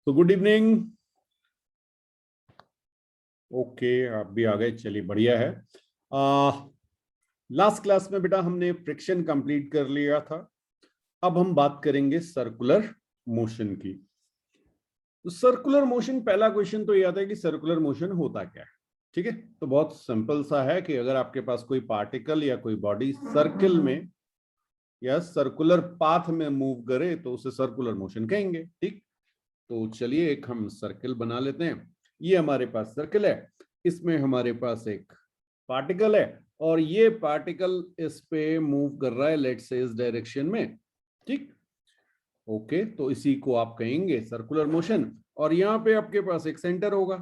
तो good evening. Okay, आप भी आ गए, चलिए बढ़िया है। लास्ट क्लास में बेटा हमने फ्रिक्शन कंप्लीट कर लिया था। अब हम बात करेंगे सर्कुलर मोशन की। तो सर्कुलर मोशन, पहला क्वेश्चन तो ये आता है कि सर्कुलर मोशन होता क्या है। ठीक है, तो बहुत सिंपल सा है कि अगर आपके पास कोई पार्टिकल या कोई बॉडी सर्किल में या सर्कुलर पाथ में मूव करे तो उसे सर्कुलर मोशन कहेंगे। ठीक, तो चलिए एक हम सर्किल बना लेते हैं। ये हमारे पास सर्किल है, इसमें हमारे पास एक पार्टिकल है और ये पार्टिकल इस पे मूव कर रहा है, लेट्स से इस डायरेक्शन में। ठीक, ओके, तो इसी को आप कहेंगे सर्कुलर मोशन। और यहाँ पे आपके पास एक सेंटर होगा।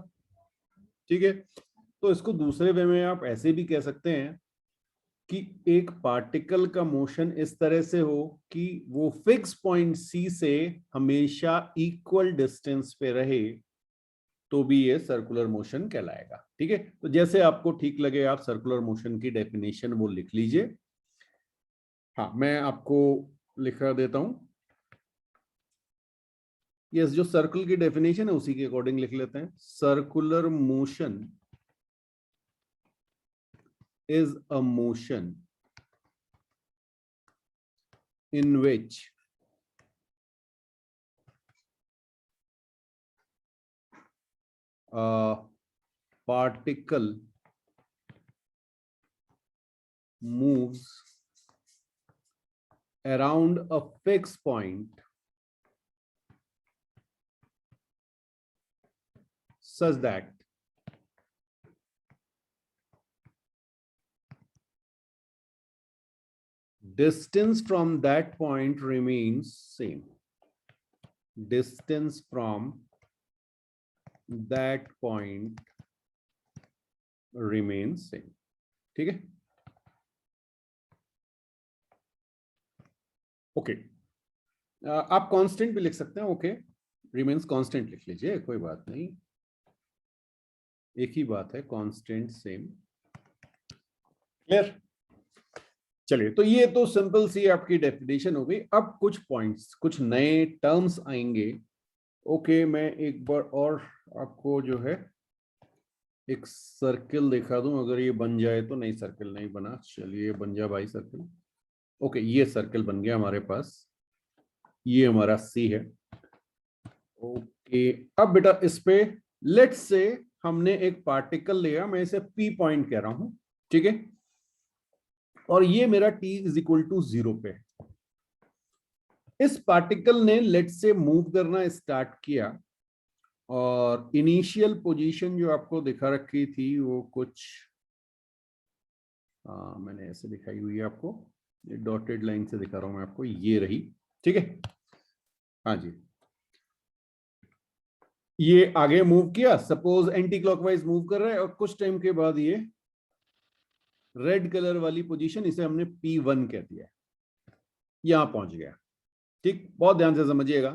ठीक है, तो इसको दूसरे वे में आप ऐसे भी कह सकते हैं कि एक पार्टिकल का मोशन इस तरह से हो कि वो फिक्स पॉइंट सी से हमेशा इक्वल डिस्टेंस पे रहे, तो भी ये सर्कुलर मोशन कहलाएगा। ठीक है, तो जैसे आपको ठीक लगे आप सर्कुलर मोशन की डेफिनेशन वो लिख लीजिए। हाँ, मैं आपको लिखा देता हूं। यस, जो सर्कल की डेफिनेशन है उसी के अकॉर्डिंग लिख लेते हैं। Circular motion is a motion in which a particle moves around a fixed point such that distance from that point remains same. Distance from that point remains same. ठीक है, okay. आप constant भी लिख सकते हैं। ओके, रिमेन्स कांस्टेंट लिख लीजिए, कोई बात नहीं, एक ही बात है, कांस्टेंट सेम। क्लियर? चलिए, तो ये तो सिंपल सी आपकी डेफिनेशन हो गई। अब कुछ पॉइंट्स, कुछ नए टर्म्स आएंगे। ओके, मैं एक बार और आपको जो है एक सर्किल दिखा दूं, अगर ये बन जाए तो। नहीं, सर्किल नहीं बना, चलिए बन जा भाई सर्किल। ओके, ये सर्किल बन गया हमारे पास, ये हमारा सी है। ओके, अब बेटा इस पे लेट्स से हमने एक पार्टिकल लिया, मैं इसे पी पॉइंट कह रहा हूं। ठीक है, और ये मेरा टी इज इक्वल टू 0 पे है। इस पार्टिकल ने लेट्स से मूव करना स्टार्ट किया और इनिशियल पोजीशन जो आपको दिखा रखी थी वो कुछ मैंने ऐसे दिखाई हुई है आपको, ये डॉटेड लाइन से दिखा रहा हूं मैं आपको, ये रही। ठीक है, हाँ जी, ये आगे मूव किया, सपोज एंटी क्लॉकवाइज मूव कर रहा है, और कुछ टाइम के बाद ये रेड कलर वाली पोजीशन, इसे हमने P1 कह दिया, यहां पहुंच गया। ठीक, बहुत ध्यान से समझिएगा।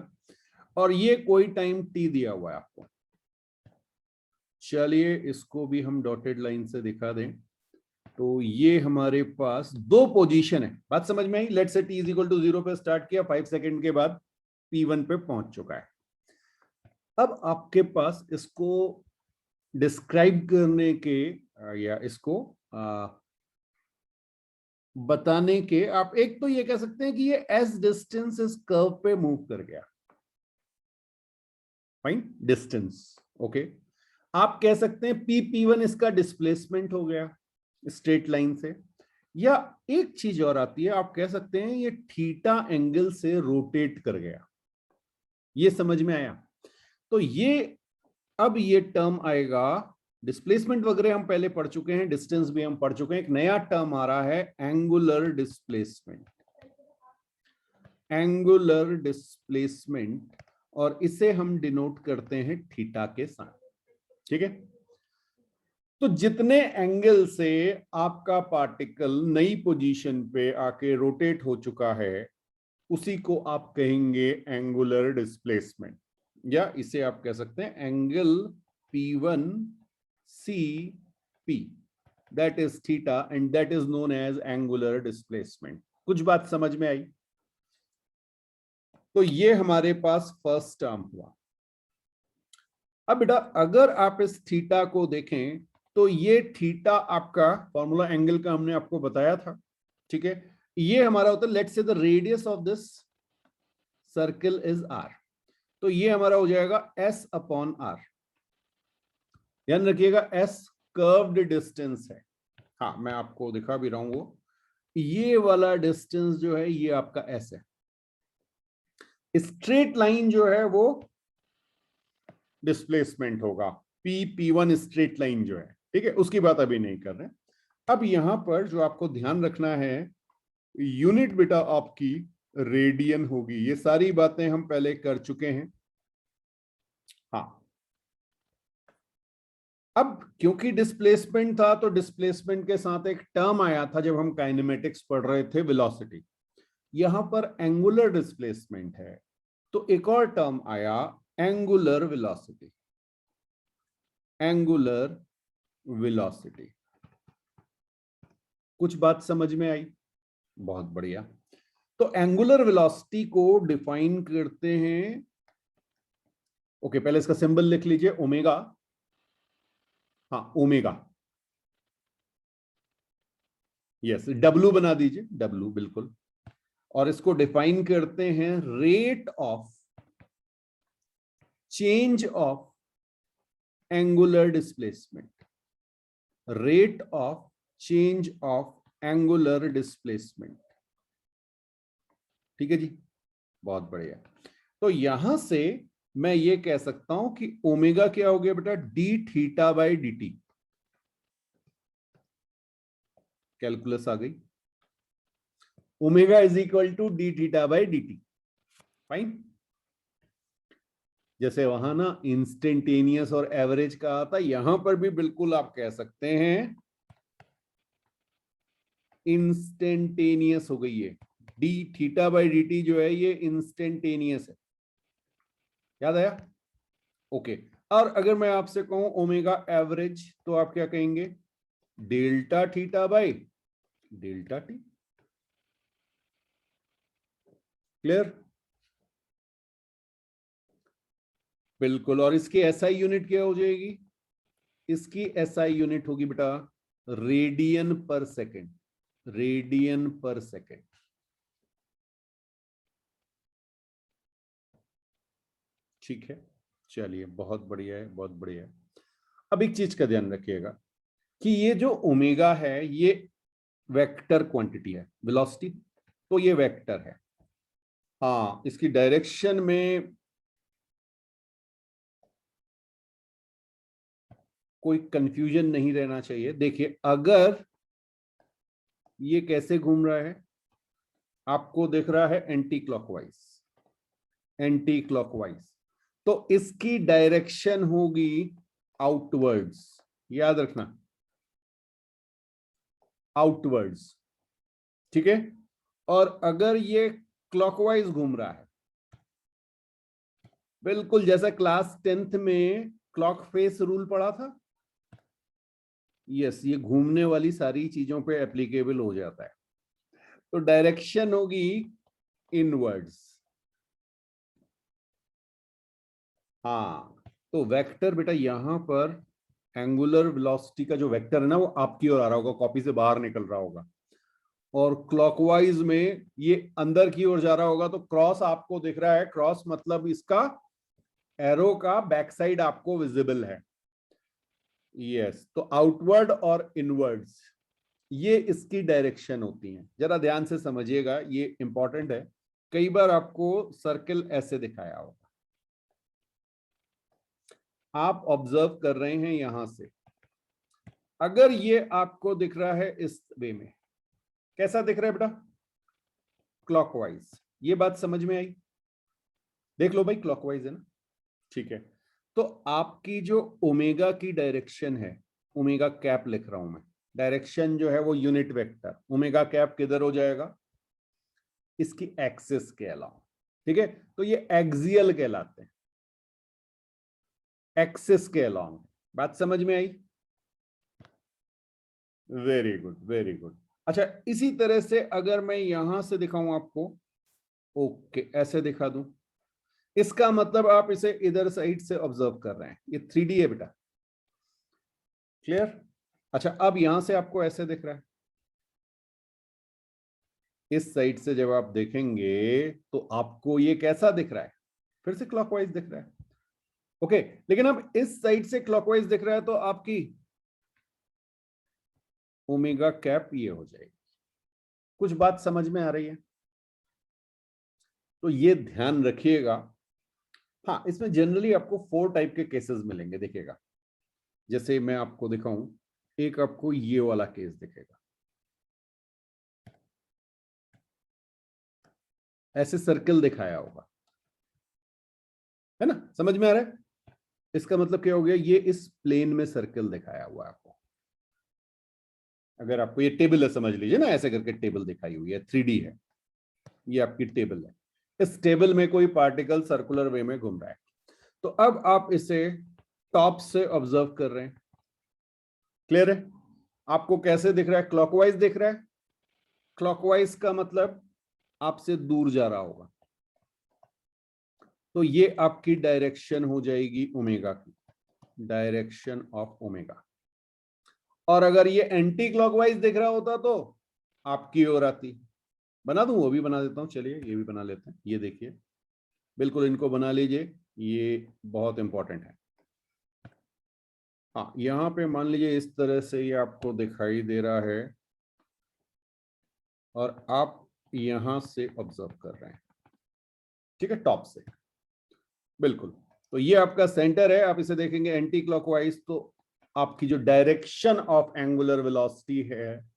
और ये कोई टाइम T दिया हुआ है आपको। चलिए इसको भी हम डॉटेड लाइन से दिखा दें। तो ये हमारे पास दो पोजीशन है, बात समझ में आई? Let's say T is equal to 0 पे स्टार्ट किया, 5 सेकंड के बाद P1 पे पहुंच चुका है। अब आपके पास इसको डिस्क्राइब करने के या इसको बताने के, आप एक तो ये कह सकते हैं कि ये एस डिस्टेंस इस कर्व पे मूव कर गया। Fine, distance. ओके, आप कह सकते हैं P1 इसका डिस्प्लेसमेंट हो गया स्ट्रेट लाइन से, या एक चीज और आती है, आप कह सकते हैं ये थीटा एंगल से रोटेट कर गया। ये समझ में आया? तो ये अब ये टर्म आएगा, डिस्प्लेसमेंट वगैरह हम पहले पढ़ चुके हैं, डिस्टेंस भी हम पढ़ चुके हैं, एक नया टर्म आ रहा है, एंगुलर डिस्प्लेसमेंट। एंगुलर डिस्प्लेसमेंट, और इसे हम डिनोट करते हैं थीटा के साथ। ठीक है, तो जितने एंगल से आपका पार्टिकल नई पोजीशन पे आके रोटेट हो चुका है, उसी को आप कहेंगे एंगुलर डिस्प्लेसमेंट, या इसे आप कह सकते हैं angle P1 CP, that is theta and that is known as angular displacement. कुछ बात समझ में आई? तो ये हमारे पास फर्स्ट टर्म हुआ। अब बेटा अगर आप इस थीटा को देखें तो ये थीटा आपका फॉर्मूला एंगल का हमने आपको बताया था, ठीक है। ये हमारा होता है let's say the radius of this circle is R, तो ये हमारा हो जाएगा एस अपॉन आर। ध्यान रखिएगा एस कर्व्ड डिस्टेंस है। हाँ मैं आपको दिखा भी रहा हूं, वो ये वाला डिस्टेंस जो है ये आपका एस है। स्ट्रेट लाइन जो है वो डिस्प्लेसमेंट होगा, P1 स्ट्रेट लाइन जो है, ठीक है, उसकी बात अभी नहीं कर रहे। अब यहां पर जो आपको ध्यान रखना है, यूनिट बेटा आपकी रेडियन होगी। ये सारी बातें हम पहले कर चुके हैं। हाँ अब क्योंकि डिस्प्लेसमेंट था तो डिस्प्लेसमेंट के साथ एक टर्म आया था जब हम काइनेमेटिक्स पढ़ रहे थे, वेलोसिटी। यहां पर एंगुलर डिस्प्लेसमेंट है तो एक और टर्म आया एंगुलर वेलोसिटी। एंगुलर वेलोसिटी, कुछ बात समझ में आई? बहुत बढ़िया। तो एंगुलर वेलोसिटी को डिफाइन करते हैं, ओके पहले इसका सिंबल लिख लीजिए, ओमेगा। हाँ ओमेगा, यस डब्लू बना दीजिए, डब्लू बिल्कुल। और इसको डिफाइन करते हैं rate of change of angular displacement. Rate of change of angular displacement, ठीक है जी, बहुत बढ़िया। तो यहां से मैं ये कह सकता हूं कि ओमेगा क्या हो गया बेटा, D theta by D T. Calculus आ गई, omega is equal to D theta by D T. Fine. जैसे वहां ना इंस्टेंटेनियस और एवरेज कहा था, यहां पर भी बिल्कुल आप कह सकते हैं इंस्टेंटेनियस हो गई है। D theta by D T जो है ये इंस्टेंटेनियस है, याद आया? ओके। और अगर मैं आपसे कहूं ओमेगा एवरेज तो आप क्या कहेंगे, delta theta by delta T. Clear? बिल्कुल। और इसकी एसआई यूनिट क्या हो जाएगी, इसकी एसआई यूनिट होगी बेटा रेडियन पर सेकेंड। रेडियन पर सेकेंड, ठीक है। चलिए बहुत बढ़िया है, बहुत बढ़िया है। अब एक चीज का ध्यान रखिएगा कि ये जो ओमेगा है ये वेक्टर क्वांटिटी है, वेलोसिटी तो ये वेक्टर है। हाँ इसकी डायरेक्शन में कोई कंफ्यूजन नहीं रहना चाहिए। देखिए अगर ये कैसे घूम रहा है, आपको दिख रहा है एंटी क्लॉकवाइज, एंटी क्लॉकवाइज, तो इसकी डायरेक्शन होगी आउटवर्ड्स, याद रखना आउटवर्ड्स, ठीक है। और अगर ये क्लॉकवाइज घूम रहा है, बिल्कुल जैसा क्लास 10th में क्लॉक फेस रूल पढ़ा था, यस ये घूमने वाली सारी चीजों पे एप्लीकेबल हो जाता है। तो डायरेक्शन होगी इनवर्ड्स। हाँ तो वेक्टर बेटा यहां पर एंगुलर वेलोसिटी का जो वेक्टर है ना वो आपकी ओर आ रहा होगा, कॉपी से बाहर निकल रहा होगा, और क्लॉकवाइज में ये अंदर की ओर जा रहा होगा। तो क्रॉस आपको दिख रहा है, क्रॉस मतलब इसका एरो का बैक साइड आपको विजिबल है, यस। तो आउटवर्ड और इनवर्ड्स ये इसकी डायरेक्शन होती हैं। जरा ध्यान से समझिएगा, ये इंपॉर्टेंट है। कई बार आपको सर्कल ऐसे दिखाया होगा, आप ऑब्जर्व कर रहे हैं यहां से, अगर ये आपको दिख रहा है इस वे में, कैसा दिख रहा है बेटा, क्लॉकवाइज। ये बात समझ में आई? देख लो भाई क्लॉकवाइज है ना, ठीक है। तो आपकी जो ओमेगा की डायरेक्शन है, ओमेगा कैप लिख रहा हूं मैं, डायरेक्शन जो है वो यूनिट वेक्टर, ओमेगा कैप किधर हो जाएगा, इसकी एक्सिस के अलावा, ठीक है। तो ये एक्सियल कहलाते हैं, एक्सिस के अलावा। बात समझ में आई? Very good, very good. अच्छा इसी तरह से अगर मैं यहां से दिखाऊं आपको, ओके ऐसे दिखा दूं, इसका मतलब आप इसे इधर साइड से ऑब्जर्व कर रहे हैं, ये 3D है बेटा, क्लियर। अच्छा, अब यहां से आपको ऐसे दिख रहा है, इस साइड से जब आप देखेंगे तो आपको ये कैसा दिख रहा है, फिर से क्लॉकवाइज दिख रहा है, ओके। लेकिन अब इस साइड से क्लॉकवाइज दिख रहा है तो आपकी ओमेगा कैप ये हो जाएगी। कुछ बात समझ में आ रही है? तो ये ध्यान रखिएगा। हाँ, इसमें जनरली आपको 4 टाइप के केसेस मिलेंगे, देखिएगा। जैसे मैं आपको दिखाऊं, एक आपको ये वाला केस दिखेगा, ऐसे सर्कल दिखाया होगा, है ना, समझ में आ रहा है? इसका मतलब क्या हो गया, ये इस प्लेन में सर्कल दिखाया हुआ है आपको। अगर आपको ये टेबल है, समझ लीजिए ना, ऐसे करके टेबल दिखाई हुई है, 3D है, ये आपकी टेबल है। इस टेबल में कोई पार्टिकल सर्कुलर वे में घूम रहा है। तो अब आप इसे टॉप से ऑब्जर्व कर रहे हैं, क्लियर है? आपको कैसे दिख रहा है? क्लॉकवाइज दिख रहा है। क्लॉकवाइज का मतलब आपसे दूर जा रहा होगा, तो ये आपकी डायरेक्शन हो जाएगी ओमेगा की, डायरेक्शन ऑफ ओमेगा। और अगर ये एंटी क्लॉकवाइज दिख रहा होता तो आपकी ओर आती। बना दूं? वो भी बना देता हूं, चलिए ये भी बना लेते हैं। ये देखिए, बिल्कुल इनको बना लीजिए, ये बहुत इंपॉर्टेंट है। हाँ, यहां पे मान लीजिए इस तरह से ये आपको दिखाई दे रहा है और आप यहां से ऑब्जर्व कर रहे हैं, ठीक है, टॉप से, बिल्कुल। तो ये आपका सेंटर है, आप इसे देखेंगे एंटी क्लॉकवाइज, तो आपकी जो डायरेक्शन ऑफ एंगुलर वेलोसिटी है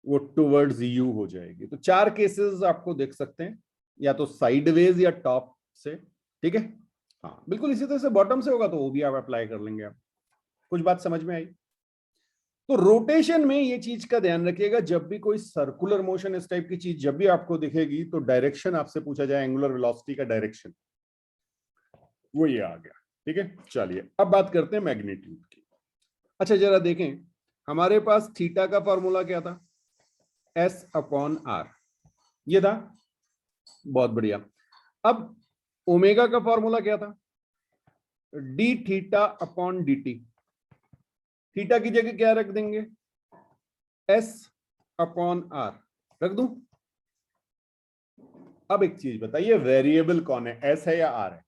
वो टुवर्ड्स यू हो जाएगी। तो 4 केसेस आपको देख सकते हैं, या तो साइडवेज या टॉप से, ठीक है। हाँ, बिल्कुल इसी तरह से बॉटम से होगा तो वो भी आप अप्लाई कर लेंगे। आप कुछ बात समझ में आई? तो रोटेशन में ये चीज का ध्यान रखिएगा, जब भी कोई सर्कुलर मोशन इस टाइप की चीज जब भी आपको दिखेगी तो डायरेक्शन आपसे पूछा जाए, एंगुलर वेलोसिटी का डायरेक्शन, वो ये आ गया, ठीक है। चलिए अब बात करते हैं मैग्नीट्यूड की। अच्छा, जरा देखें, हमारे पास थीटा का फॉर्मूला क्या था? S/R, ये था, बहुत बढ़िया। अब ओमेगा का फॉर्मूला क्या था? d(θ/dt). थीटा की जगह क्या रख देंगे? S/R रख दूं? अब एक चीज बताइए, वेरिएबल कौन है, एस है या आर है?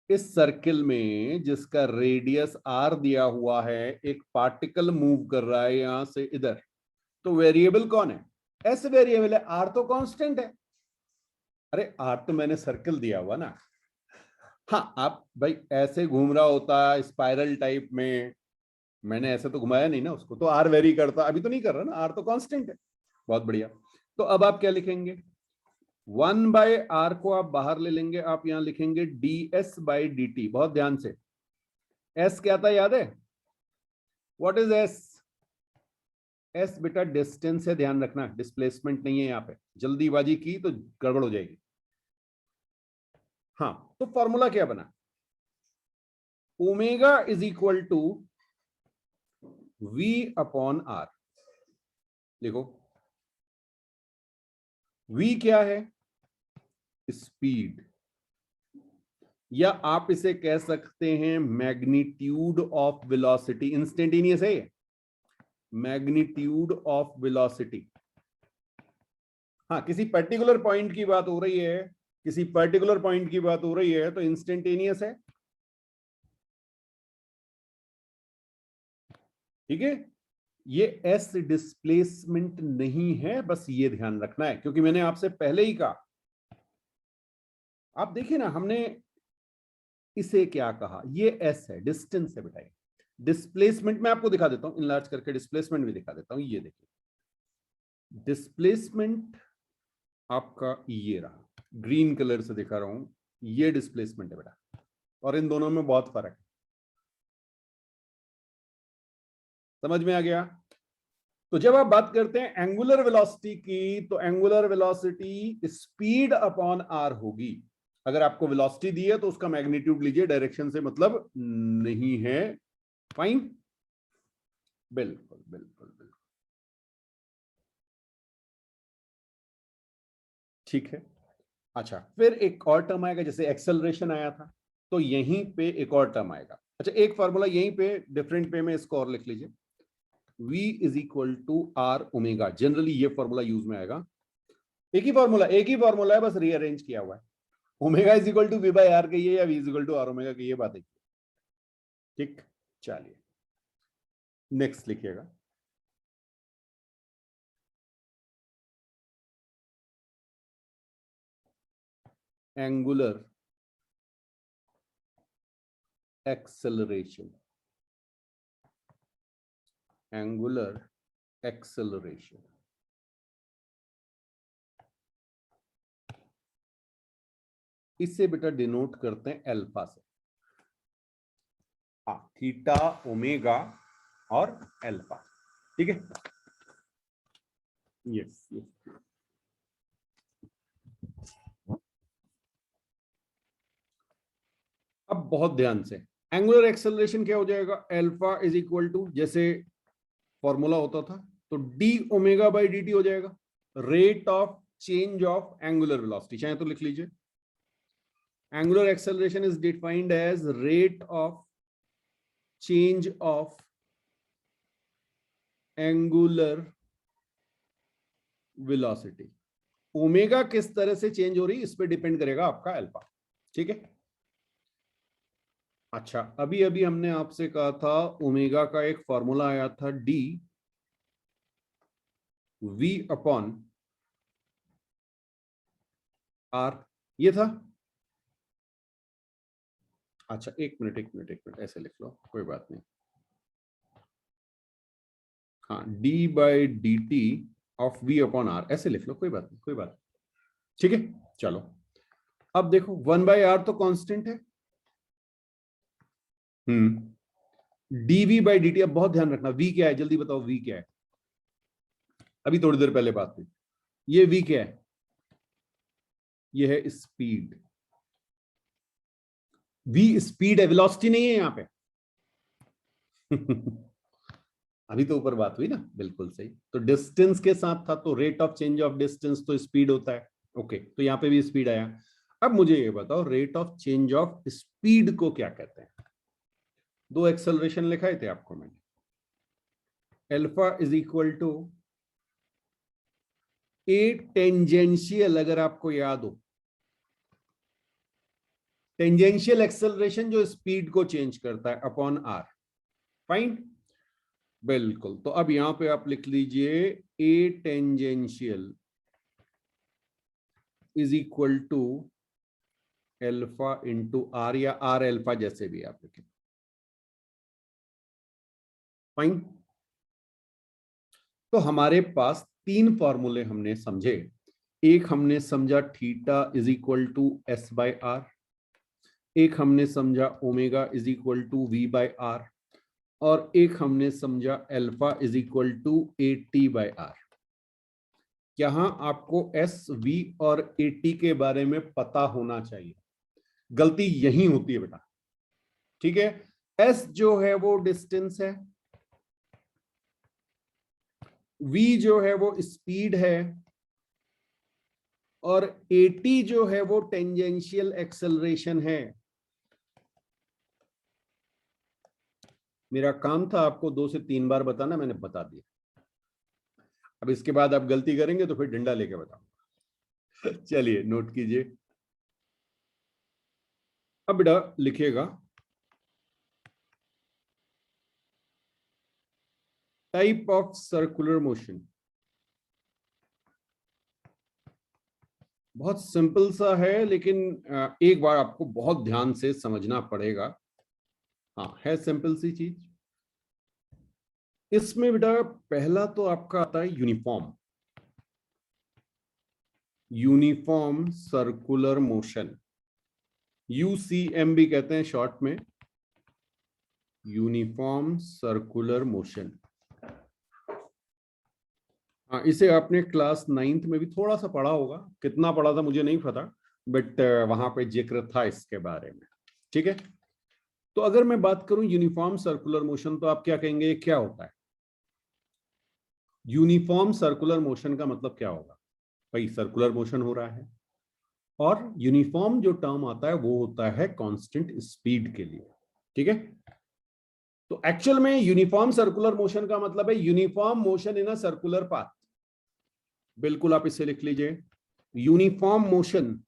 इस सर्किल में जिसका रेडियस आर दिया हुआ है, एक पार्टिकल मूव कर रहा है यहां से इधर, तो वेरिएबल कौन है? एस वेरिएबल है, आर तो कांस्टेंट है। अरे आर तो मैंने सर्कल दिया हुआ ना। हाँ, आप भाई ऐसे घूम रहा होता स्पाइरल टाइप में, मैंने ऐसे तो घुमाया नहीं ना उसको, तो आर वेरी करता, अभी तो नहीं कर रहा ना, आर तो कांस्टेंट है। बहुत बढ़िया। तो अब आप क्या लिखेंगे? 1/r को आप बाहर ले लेंगे, आप यहां लिखेंगे ds/dt। बहुत ध्यान से, s क्या था याद है? What is s? s बेटा डिस्टेंस है, ध्यान रखना, डिस्प्लेसमेंट नहीं है। यहां पे जल्दीबाजी की तो गड़बड़ हो जाएगी। हाँ, तो फॉर्मूला क्या बना? Omega is equal to v/r। देखो, v क्या है? स्पीड, या आप इसे कह सकते हैं मैग्नीट्यूड ऑफ वेलोसिटी। इंस्टेंटेनियस है ये, मैग्नीट्यूड ऑफ वेलोसिटी। हाँ, किसी पर्टिकुलर पॉइंट की बात हो रही है, किसी पर्टिकुलर पॉइंट की बात हो रही है तो इंस्टेंटेनियस है, ठीक है। ये एस डिस्प्लेसमेंट नहीं है, बस ये ध्यान रखना है, क्योंकि मैंने आपसे पहले ही कहा, आप देखिए ना, हमने इसे क्या कहा, ये एस है, डिस्टेंस है बेटा। डिस्प्लेसमेंट मैं आपको दिखा देता हूं, इनलार्ज करके डिस्प्लेसमेंट भी दिखा देता हूं। ये देखिए, डिस्प्लेसमेंट आपका ये रहा, ग्रीन कलर से दिखा रहा हूं, ये डिस्प्लेसमेंट है बेटा, और इन दोनों में बहुत फर्क है। समझ में आ गया? तो जब आप बात करते हैं एंगुलर वेलोसिटी की, तो angular velocity speed upon R होगी। अगर आपको वेलोसिटी दी है तो उसका मैग्नीट्यूड लीजिए, डायरेक्शन से मतलब नहीं है। फाइन, बिल्कुल बिल्कुल बिल्कुल, ठीक है। अच्छा, फिर एक और टर्म आएगा, जैसे एक्सेलरेशन आया था, तो यहीं पे एक और टर्म आएगा। अच्छा, एक फॉर्मूला यहीं पे डिफरेंट पे में इसको और लिख लीजिए, v is equal to R omega. Generally ये फॉर्मूला यूज में आएगा। एक ही फॉर्मूला है, बस रीअरेंज किया हुआ है। Omega is equal to V by R कहिए या v is equal to R omega कहिए, बात है। ठीक, चलिए नेक्स्ट लिखिएगा। Angular acceleration, angular acceleration. इससे बेटा डिनोट करते हैं अल्फा से। हाँ, थीटा, ओमेगा और अल्फा। ठीक है, यस यस। अब बहुत ध्यान से, एंगुलर एक्सेलरेशन क्या हो जाएगा, अल्फा इज इक्वल टू, जैसे फॉर्मूला होता था तो D omega by D T हो जाएगा, rate of change of angular velocity. चाहे तो लिख लीजिए, angular acceleration is defined as rate of change of angular velocity. Omega किस तरह से चेंज हो रही, इस पे डिपेंड करेगा आपका अल्फा। ठीक है। अच्छा, अभी अभी हमने आपसे कहा था ओमेगा का एक फॉर्मूला आया था, डी वी अपॉन आर, ये था। अच्छा, एक मिनट ऐसे लिख लो, कोई बात नहीं। हाँ, D by D T of V upon R, ऐसे लिख लो, कोई बात नहीं, कोई बात नहीं। ठीक है, चलो अब देखो, 1/r तो कांस्टेंट है। डीवी बाई डी टी, अब बहुत ध्यान रखना, वी क्या है, जल्दी बताओ वी क्या है। अभी थोड़ी देर पहले बात हुई, ये वी क्या है, ये है स्पीड। वी स्पीड है, वेलोसिटी नहीं है यहाँ पे। अभी तो ऊपर बात हुई ना, बिल्कुल सही। तो डिस्टेंस के साथ था, तो rate of change of distance तो स्पीड होता है। ओके, तो यहाँ पे भी स्पीड आया। अब मुझे ये बताओ, rate of change of speed को क्या कहते हैं। दो एक्सेलरेशन लिखाए थे आपको मैंने, alpha is equal to A tangential, अगर आपको याद हो, टेंजेंशियल एक्सेलरेशन जो स्पीड को चेंज करता है, अपॉन आर। फाइन, बिल्कुल। तो अब यहां पे आप लिख लीजिए, A tangential is equal to alpha into R, या आर एल्फा, जैसे भी आप लिखें। फाइन, तो हमारे पास तीन फॉर्मूले हमने समझे। एक हमने समझा theta is equal to S by R, एक हमने समझा omega is equal to V by R, और एक हमने समझा alpha is equal to A T by R. यहां आपको एस, वी और ए टी के बारे में पता होना चाहिए। गलती यही होती है बेटा। ठीक है, एस जो है वो डिस्टेंस है, वी जो है वो स्पीड है, और एटी जो है वो टेंजेंशियल एक्सेलरेशन है। मेरा काम था आपको 2 से 3 बार बताना, मैंने बता दिया। अब इसके बाद आप गलती करेंगे तो फिर डंडा लेके बताऊंगा। चलिए नोट कीजिए। अब बेटा लिखिएगा, टाइप ऑफ सर्कुलर मोशन। बहुत सिंपल सा है, लेकिन एक बार आपको बहुत ध्यान से समझना पड़ेगा। हाँ, है सिंपल सी चीज। इसमें बेटा पहला तो आपका आता है uniform, uniform circular motion, UCM भी कहते हैं शॉर्ट में, यूनिफॉर्म सर्कुलर मोशन। हाँ, इसे आपने क्लास 9th में भी थोड़ा सा पढ़ा होगा, कितना पढ़ा था मुझे नहीं पता, बट वहां पे जिक्र था इसके बारे में। ठीक है, तो अगर मैं बात करूं यूनिफॉर्म सर्कुलर मोशन, तो आप क्या कहेंगे, ये क्या होता है। यूनिफॉर्म सर्कुलर मोशन का मतलब क्या होगा। भाई सर्कुलर मोशन हो रहा है। और यूनिफॉर्म जो टर्म आता है वो होता है कांस्टेंट स्पीड के लिए, ठीक है। तो एक्चुअल में यूनिफॉर्म सर्कुलर मोशन का मतलब है uniform motion in a circular path. बिल्कुल आप इसे लिख लीजिए, यूनिफॉर्म मोशन।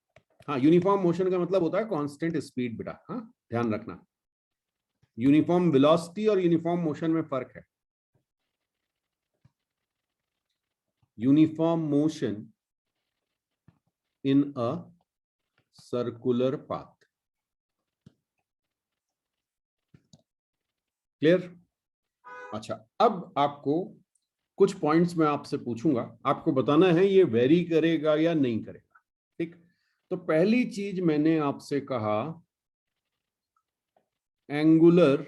हाँ, यूनिफॉर्म मोशन का मतलब होता है कांस्टेंट स्पीड बेटा, हाँ ध्यान रखना। यूनिफॉर्म वेलोसिटी और यूनिफॉर्म मोशन में फर्क है। Uniform motion in a circular path, clear. अच्छा, अब आपको कुछ पॉइंट्स मैं आपसे पूछूंगा, आपको बताना है ये वेरी करेगा या नहीं करेगा, ठीक। तो पहली चीज मैंने आपसे कहा एंगुलर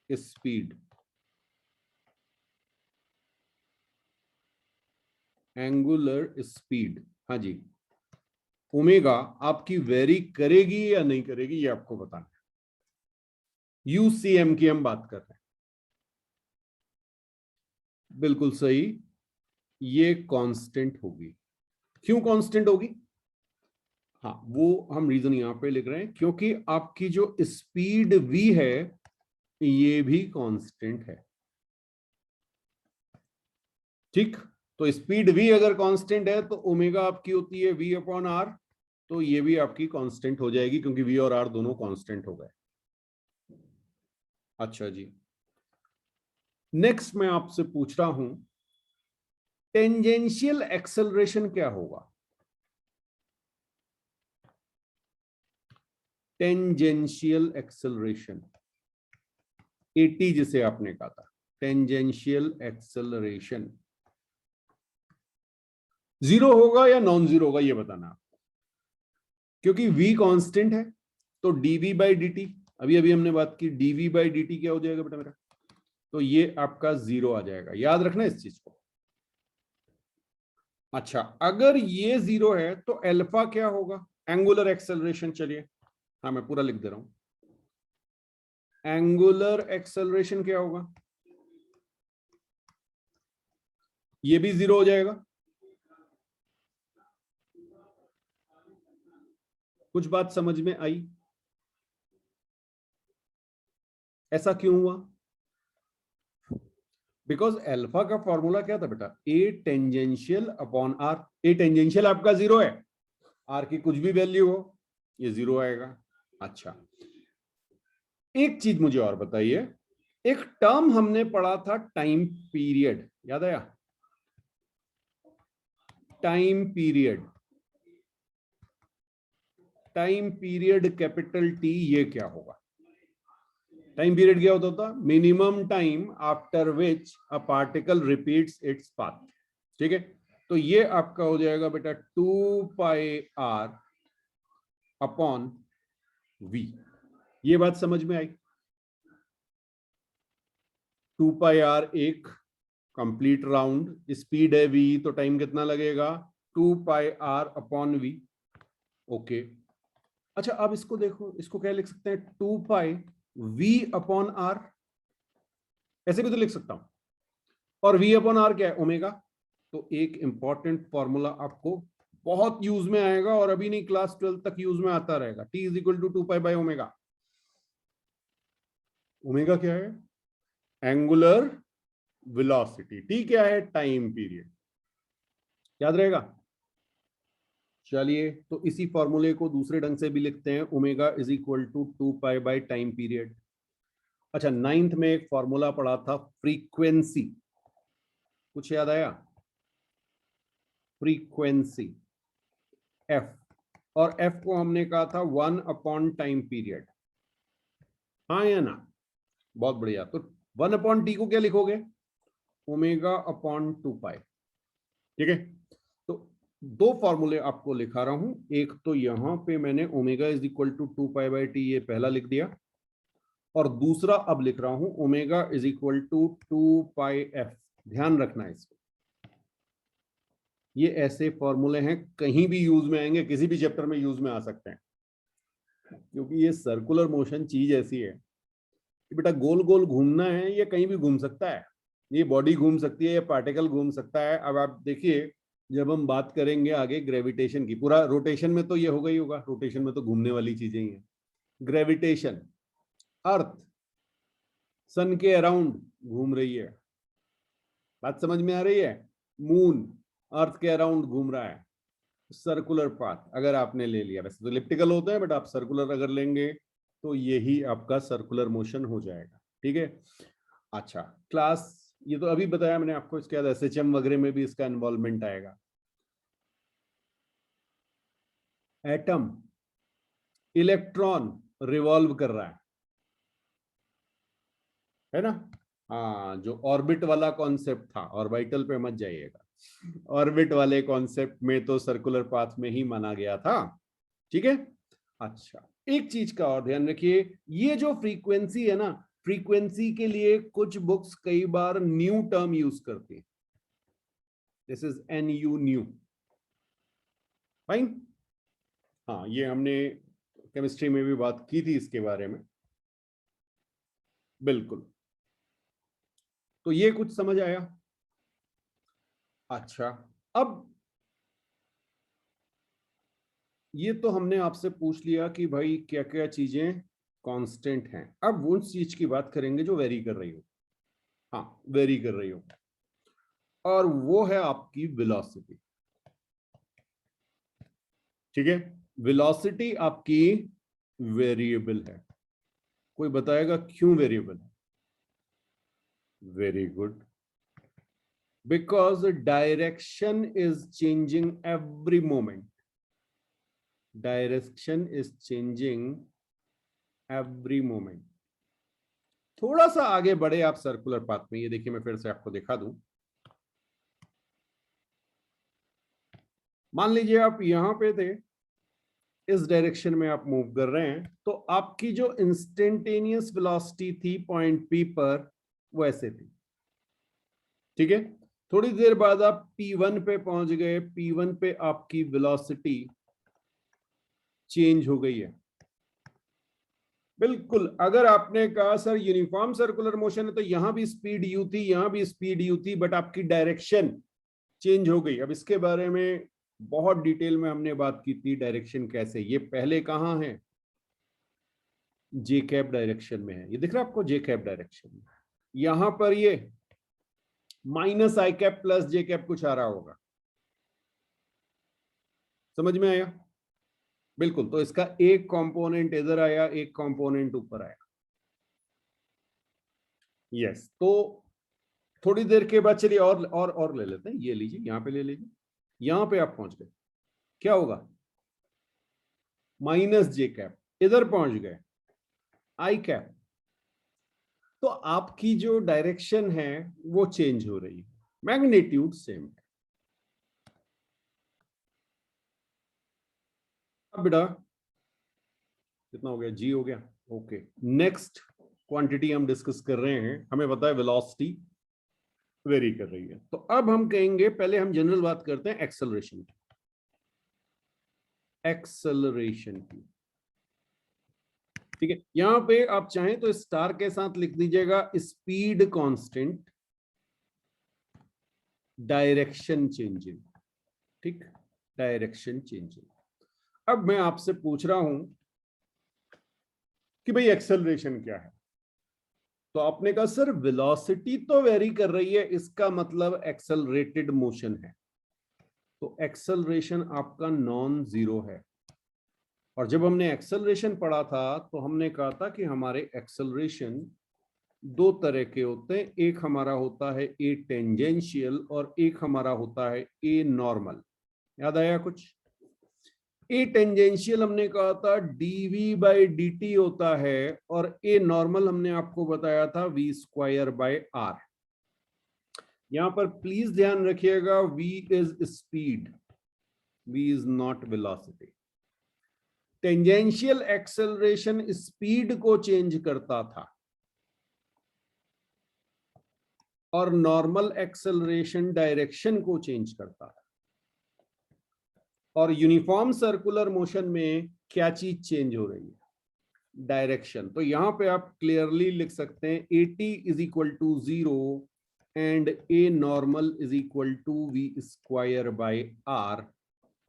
स्पीड, एंगुलर स्पीड, हाँ जी, ओमेगा आपकी वेरी करेगी या नहीं करेगी ये आपको बताना है। यूसीएम की हम बात कर रहे हैं, बिल्कुल सही, ये कांस्टेंट होगी। क्यों कांस्टेंट होगी? हाँ, वो हम रीजन यहां पे लिख रहे हैं क्योंकि आपकी जो स्पीड v है ये भी कांस्टेंट है, ठीक। तो स्पीड v अगर कांस्टेंट है तो ओमेगा आपकी होती है v अपॉन आर, तो ये भी आपकी कांस्टेंट हो जाएगी क्योंकि v और r दोनों कांस्टेंट हो गए। अच्छा जी, नेक्स्ट मैं आपसे पूछ रहा हूं टेंजेंशियल एक्सेलरेशन क्या होगा? टेंजेंशियल एक्सेलरेशन, एटी जिसे आपने कहा था, टेंजेंशियल एक्सेलरेशन जीरो होगा या नॉन जीरो होगा ये बताना आपको, क्योंकि v कांस्टेंट है तो dv बाई dt, अभी अभी हमने बात की dv बाई dt क्या हो जाएगा बेटा मेरा, तो ये आपका जीरो आ जाएगा, याद रखना इस चीज को। अच्छा, अगर ये जीरो है तो अल्फा क्या होगा? एंगुलर एक्सेलरेशन, चलिए हाँ मैं पूरा लिख दे रहा हूं, एंगुलर एक्सेलरेशन क्या होगा? ये भी जीरो हो जाएगा। कुछ बात समझ में आई? ऐसा क्यों हुआ? बिकॉज अल्फा का फॉर्मूला क्या था बेटा, A tangential upon R. A tangential आपका जीरो है, आर की कुछ भी वैल्यू हो ये जीरो आएगा। अच्छा, एक चीज मुझे और बताइए, एक टर्म हमने पढ़ा था टाइम पीरियड, याद आया? Time period, time period capital T, ये क्या होगा? टाइम पीरियड क्या होता था? Minimum time after which a particle repeats its path, ठीक है। तो ये आपका हो जाएगा बेटा 2 पाई r अपॉन v। ये बात समझ में आई? 2 पाई r एक कंप्लीट राउंड, स्पीड है v, तो टाइम कितना लगेगा? 2 पाई r अपॉन v, ओके। अच्छा, अब इसको देखो, इसको क्या लिख सकते हैं? 2 पाई v अपॉन r, ऐसे भी तो लिख सकता हूं। और v अपॉन r क्या है? ओमेगा। तो एक इंपॉर्टेंट फॉर्मूला आपको बहुत यूज में आएगा और अभी नहीं, क्लास 12 तक यूज में आता रहेगा, t is equal to 2 pi by omega. Omega क्या है? एंगुलर वेलोसिटी, t क्या है? टाइम पीरियड, याद रहेगा। चलिए, तो इसी फॉर्मूले को दूसरे ढंग से भी लिखते हैं, omega is equal to 2 pi by time period. अच्छा, नाइन्थ में एक फॉर्मूला पढ़ा था फ्रीक्वेंसी, कुछ याद आया? फ्रीक्वेंसी f, और f को हमने कहा था 1 अपॉन टाइम पीरियड, हाँ या ना? बहुत बढ़िया। तो 1 अपॉन टी को क्या लिखोगे? ओमेगा अपॉन 2 पाई, ठीक है। तो दो फॉर्मूले आपको लिखा रहा हूं, एक तो यहां पे मैंने omega is equal to 2 pi by T, ये पहला लिख दिया, और दूसरा अब लिख रहा हूं omega is equal to 2 pi f। ध्यान रखना है इसको, ये ऐसे फॉर्मूले हैं कहीं भी यूज में आएंगे, किसी भी चैप्टर में यूज में आ सकते हैं, क्योंकि ये सर्कुलर मोशन चीज ऐसी है कि बेटा गोल गोल घूमना है, ये कहीं भी घूम सकता है, ये बॉडी घूम सकती है, ये पार्टिकल घूम सकता है। अब आप देखिए जब हम बात करेंगे आगे ग्रेविटेशन की, पूरा रोटेशन में तो ये होगा ही होगा, रोटेशन में तो घूमने वाली चीजें ही है। ग्रेविटेशन, अर्थ सन के अराउंड घूम रही है, बात समझ में आ रही है? मून अर्थ के अराउंड घूम रहा है। सर्कुलर पाथ अगर आपने ले लिया, वैसे तो इलिप्टिकल होता है बट आप सर्कुलर अगर लेंगे तो यही आपका सर्कुलर मोशन हो जाएगा। ठीक है, अच्छा क्लास, ये तो अभी बताया मैंने आपको, इसके बाद एसएचएम वगैरह में भी इसका इन्वॉल्वमेंट आएगा। एटम, इलेक्ट्रॉन रिवॉल्व कर रहा है ना? हाँ, जो ऑर्बिट वाला कॉन्सेप्ट था, ऑर्बिटल पे मत जाइएगा, ऑर्बिट वाले कॉन्सेप्ट में तो सर्कुलर पाथ में ही माना गया था। ठीक है, अच्छा एक चीज का और ध्यान रखिए, ये जो फ्रीक्वेंसी है ना, फ्रीक्वेंसी के लिए कुछ बुक्स कई बार न्यू टर्म यूज करती है। This is NU, new. Fine, हाँ ये हमने केमिस्ट्री में भी बात की थी इसके बारे में, बिल्कुल। तो ये कुछ समझ आया? अच्छा, अब ये तो हमने आपसे पूछ लिया कि भाई क्या क्या चीजें कांस्टेंट हैं। अब उन चीज की बात करेंगे जो वेरी कर रही हो। हाँ, वेरी कर रही हो, और वो है आपकी वेलोसिटी। ठीक है, वेलोसिटी आपकी वेरिएबल है। कोई बताएगा क्यों वेरिएबल है? Very good, because direction is changing every moment. Direction is changing every moment. थोड़ा सा आगे बढ़े आप सर्कुलर पाथ में, ये देखिए मैं फिर से आपको दिखा दूं। मान लीजिए आप यहां पे थे, इस डायरेक्शन में आप मूव कर रहे हैं, तो आपकी जो इंस्टेंटेनियस वेलोसिटी थी पॉइंट पी पर वो ऐसे थी। ठीक है, थोड़ी देर बाद आप P1 पे पहुंच गए, P1 पे आपकी वेलोसिटी चेंज हो गई है। बिल्कुल, अगर आपने कहा सर यूनिफॉर्म सर्कुलर मोशन है तो यहां भी स्पीड यू थी, यहां भी स्पीड यू थी, बट आपकी डायरेक्शन चेंज हो गई। अब इसके बारे में बहुत डिटेल में हमने बात की थी, डायरेक्शन कैसे, ये पहले कहां है? जे कैप डायरेक्शन में है, ये दिख रहा है आपको, जे कैप डायरेक्शन में। यहां पर ये माइनस आई कैप प्लस जे कैप कुछ आ रहा होगा, समझ में आया? बिल्कुल, तो इसका एक कंपोनेंट इधर आया, एक कंपोनेंट ऊपर आया। यस, तो थोड़ी देर के बाद चलिए और ले लेते हैं, ये लीजिए, यहां पे ले लीजिए, यहां पे आप पहुंच गए, क्या होगा? माइनस जे कैप, इधर पहुंच गए आई कैप, तो आपकी जो डायरेक्शन है वो चेंज हो रही है, मैग्नीट्यूड सेम है। अब बेटा कितना हो गया? जी हो गया, ओके। नेक्स्ट क्वांटिटी हम डिस्कस कर रहे हैं, हमें पता है वेलोसिटी वेरी कर रही है, तो अब हम कहेंगे, पहले हम जनरल बात करते हैं एक्सेलरेशन की। एक्सेलरेशन की, ठीक है, यहां पे आप चाहें तो स्टार के साथ लिख दीजिएगा स्पीड कांस्टेंट, डायरेक्शन चेंजिंग। ठीक, डायरेक्शन चेंजिंग। अब मैं आपसे पूछ रहा हूं कि भाई एक्सेलरेशन क्या है? तो आपने कहा सर वेलोसिटी तो वेरी कर रही है, इसका मतलब एक्सेलरेटेड मोशन है। तो एक्सेलरेशन आपका नॉन जीरो है। और जब हमने एक्सेलरेशन पढ़ा था तो हमने कहा था कि हमारे एक्सेलरेशन दो तरह के होते हैं, एक हमारा होता है ए टेंजेंशियल और एक हमारा होता है ए नॉर्मल। याद आया कुछ? ए टेंजेंशियल हमने कहा था dv/dt होता है, और ए नॉर्मल हमने आपको बताया था v²/r। यहां पर प्लीज ध्यान रखिएगा, v is speed, v is not velocity. Tangential acceleration speed को चेंज करता था, और नॉर्मल एक्सेलरेशन डायरेक्शन को चेंज करता है। और यूनिफॉर्म सर्कुलर मोशन में क्या चीज चेंज हो रही है? डायरेक्शन। तो यहां पे आप क्लियरली लिख सकते हैं AT = 0 and A normal is equal to V square by R,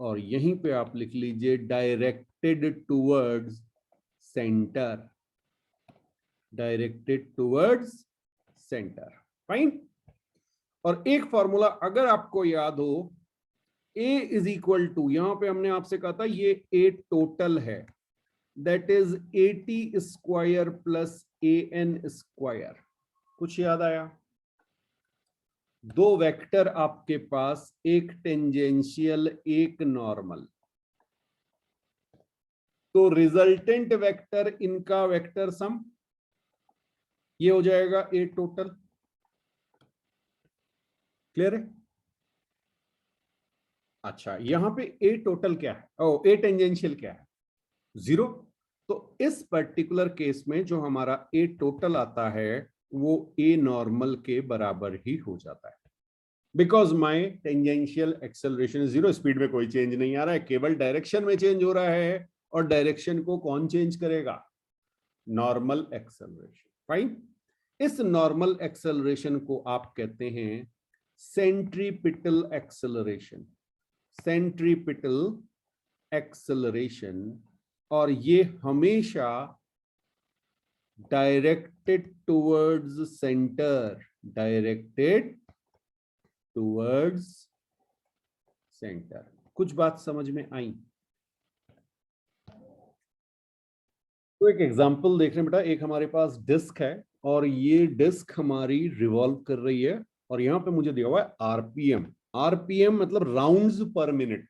और यहीं पे आप लिख लीजिए directed towards centre, directed towards centre. Fine. और एक फॉर्मूला अगर आपको याद हो, A इज इक्वल टू, यहां पे हमने आपसे कहा था ये A टोटल है, that is AT square plus AN square. कुछ याद आया? दो वेक्टर आपके पास, एक टेंजेंशियल एक नॉर्मल, तो रिजल्टेंट वेक्टर इनका वेक्टर सम ये हो जाएगा A टोटल। क्लियर है? अच्छा, यहां पे A टोटल क्या है? ओ, A टेंजेंशियल क्या है? 0। तो इस पर्टिकुलर केस में जो हमारा A टोटल आता है वो A नॉर्मल के बराबर ही हो जाता है, because my tangential acceleration 0, speed में कोई चेंज नहीं आ रहा है, केवल डायरेक्शन में चेंज हो रहा है, और डायरेक्शन को कौन चेंज करेगा? Normal acceleration. फाइन। इस नॉर्मल एक्सेलरेशन को आप कहते हैं सेंट्रीपिटल एक्सेलरेशन, सेंट्रीपिटल एक्सेलरेशन, और ये हमेशा directed towards centre, directed towards centre. कुछ बात समझ में आई? तो एक एग्जांपल देख रहे हैं बेटा, एक हमारे पास डिस्क है और ये डिस्क हमारी रिवॉल्व कर रही है, और यहां पे मुझे दिया हुआ है आरपीएम। आरपीएम मतलब राउंड्स पर मिनट,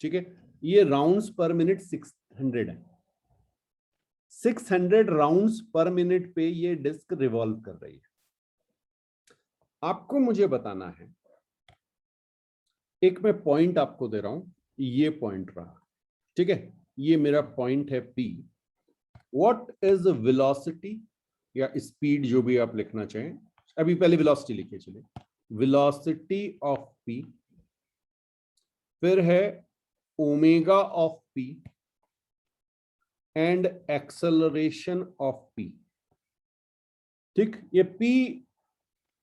ठीक है? ये राउंड्स पर मिनट 600 है। 600 राउंड्स पर मिनट पे ये डिस्क रिवॉल्व कर रही है। आपको मुझे बताना है, एक मैं पॉइंट आपको दे रहा हूं, ये पॉइंट रहा, ठीक है? ये मेरा पॉइंट है P। व्हाट इज वेलोसिटी या स्पीड, जो भी आप लिखना चाहें, अभी पहले वेलोसिटी लिखिए, चलिए। वेलोसिटी ऑफ P, फिर है omega of P and acceleration of P। ठीक, ये P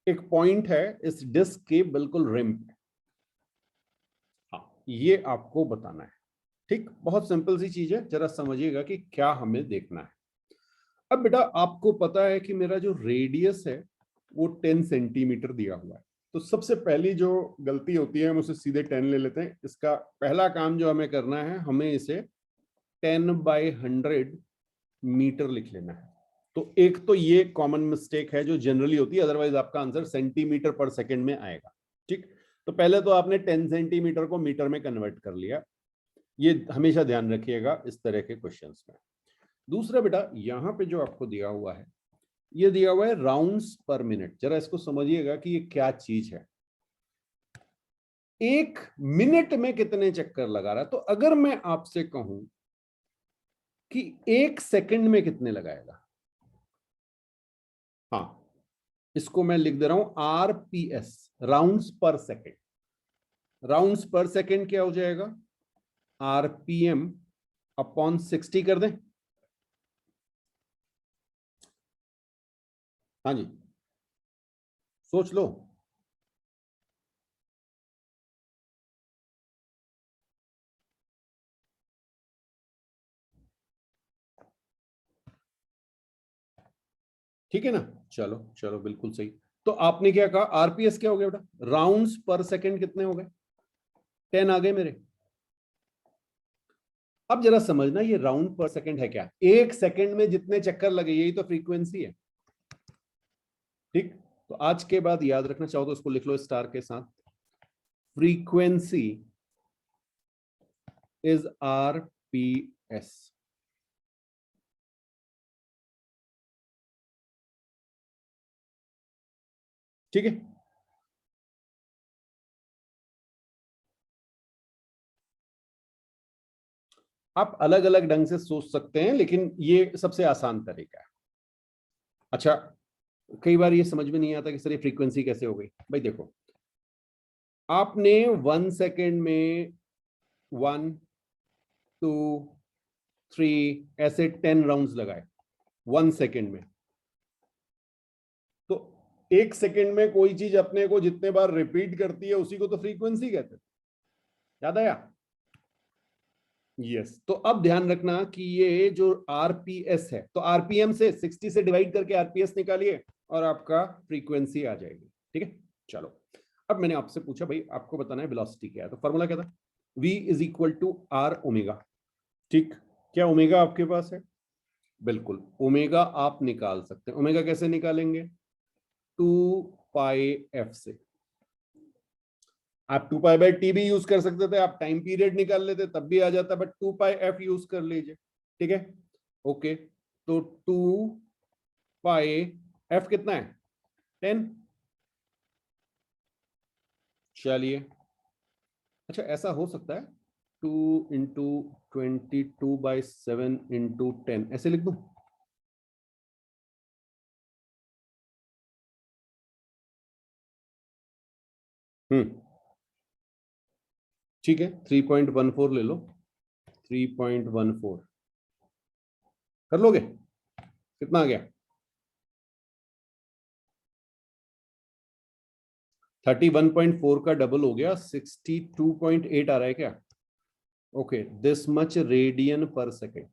एक पॉइंट है इस डिस्क के बिल्कुल रिम पे। हाँ, ये आपको बताना है। ठीक, बहुत सिंपल सी चीज है, जरा समझिएगा कि क्या हमें देखना है। अब बेटा आपको पता है कि मेरा जो रेडियस है वो 10 सेंटीमीटर दिया हुआ है। तो सबसे पहली जो गलती होती है हम उसे सीधे 10 ले लेते हैं। इसका पहला काम जो हमें करना है, हमें इसे 10/100 मीटर लिख लेना है। तो एक तो ये कॉमन मिस्टेक है जो जनरली होती है, अदरवाइज आपका आंसर सेंटीमीटर पर सेकंड में आएगा। ठीक, तो पहले तो आपने 10 सेंटीमीटर को मीटर में कन्वर्ट कर लिया, ये हमेशा ध्यान रखिएगा इस तरह के क्वेश्चंस में। दूसरा बेटा, यहां पे जो आपको दिया हुआ है, ये दिया हुआ है राउंड्स पर मिनट। जरा इसको समझिएगा कि ये क्या चीज है। एक मिनट में कितने चक्कर लगा रहा है? तो अगर मैं आपसे कहूं कि एक सेकंड में कितने लगाएगा, हाँ, इसको मैं लिख दे रहा हूं RPS, राउंड्स पर सेकंड। राउंड्स पर सेकंड क्या हो जाएगा? RPM अपॉन 60 कर दें। हाँ जी, सोच लो। ठीक है ना? चलो चलो, बिल्कुल सही। तो आपने क्या कहा? आरपीएस क्या हो गया बेटा? राउंड्स पर सेकंड कितने हो गए? 10 आ गए मेरे। अब जरा समझना, ये राउंड पर सेकंड है क्या? एक सेकंड में जितने चक्कर लगे, यही तो फ्रीक्वेंसी है। ठीक, तो आज के बाद याद रखना चाहो तो इसको लिख लो स्टार के साथ। Frequency is RPS। ठीक है, आप अलग अलग ढंग से सोच सकते हैं, लेकिन ये सबसे आसान तरीका है। अच्छा, कई बार ये समझ में नहीं आता कि सर ये फ्रीक्वेंसी कैसे हो गई। भाई देखो, आपने 1 सेकेंड में 1 2 3 ऐसे 10 राउंड्स लगाए 1 सेकेंड में, तो एक सेकंड में कोई चीज अपने को जितने बार रिपीट करती है उसी को तो फ्रीक्वेंसी कहते हैं। याद आया? यस। तो अब ध्यान रखना कि ये जो आरपीएस है, तो आरपीएम से 60 से डिवाइड करके आरपीएस निकालिए और आपका फ्रीक्वेंसी आ जाएगी। ठीक है, चलो। अब मैंने आपसे पूछा भाई आपको बताना है वेलोसिटी क्या है, तो फॉर्मूला क्या था? v is equal to R omega. ठीक, क्या ओमेगा आपके पास है? बिल्कुल, ओमेगा आप निकाल सकते हैं। ओमेगा कैसे निकालेंगे? 2πf से। आप 2π/t भी यूज कर सकते थे, आप टाइम पीरियड निकाल लेते तब भी आ जाता, बट 2πf यूज कर लीजिए। ठीक है, ओके। तो 2πf कितना है? 10। चलिए, अच्छा ऐसा हो सकता है 2 × 22/7 × 10 ऐसे लिख दूं? ठीक है, 3.14 ले लो। 3.14 कर लोगे? कितना आ गया? 31.4 का डबल हो गया, 62.8 आ रहा है क्या? ओके, दिस मच रेडियन पर सेकेंड।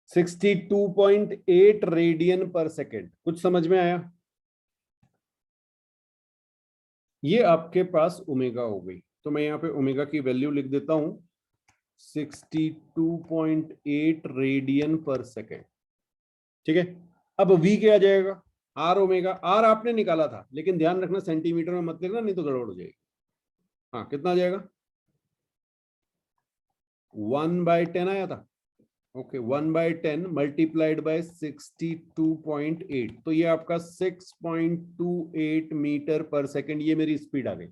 62.8 रेडियन पर सेकेंड। कुछ समझ में आया? ये आपके पास ओमेगा हो गई, तो मैं यहाँ पे ओमेगा की वैल्यू लिख देता हूं 62.8 रेडियन पर सेकेंड। ठीक है, अब v क्या आ जाएगा? Are omega. आर आपने निकाला था, लेकिन ध्यान रखना सेंटीमीटर में मत लिखना, नहीं तो गड़बड़ हो जाएगी। हाँ, कितना आ जाएगा? 1/10 आया था। ओके, 1/10 मल्टीप्लाइड बाय 62.8, तो ये आपका 6.28 मीटर पर सेकेंड, ये मेरी स्पीड आ गई।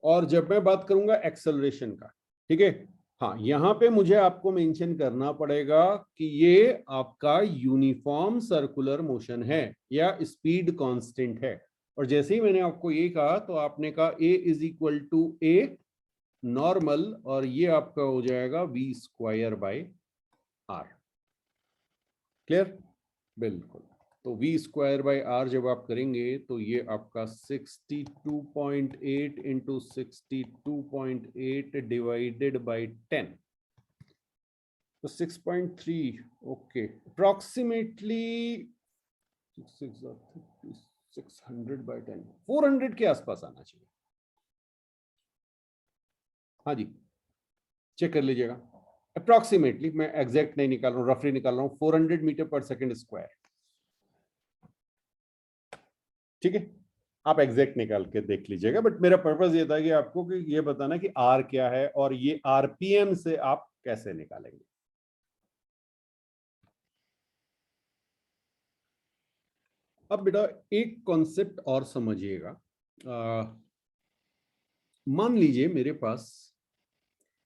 और जब मैं बात करूंगा एक्सेलरेशन का, ठीक है, हाँ, यहां पे मुझे आपको मेंशन करना पड़ेगा कि ये आपका यूनिफॉर्म सर्कुलर मोशन है या स्पीड कांस्टेंट है। और जैसे ही मैंने आपको ये कहा तो आपने कहा a is equal to a normal, और ये आपका हो जाएगा v²/r। क्लियर? बिल्कुल। तो v²/r जब आप करेंगे तो ये आपका 62.8 इंटू 62.8 डिवाइडेड बाई 10, तो 6.3। ओके, अप्रोक्सीमेटली 600/10, 400 के आसपास आना चाहिए। हाँ जी, चेक कर लीजिएगा। अप्रोक्सीमेटली, मैं एग्जैक्ट नहीं निकाल रहा हूँ, रफली निकाल रहा हूँ, 400 मीटर पर सेकेंड स्क्वायर। ठीक है, आप एग्जैक्ट निकाल के देख लीजिएगा, बट मेरा पर्पस ये था कि आपको कि ये बताना कि आर क्या है और ये आरपीएम से आप कैसे निकालेंगे। अब बेटा एक कॉन्सेप्ट और समझिएगा। मान लीजिए मेरे पास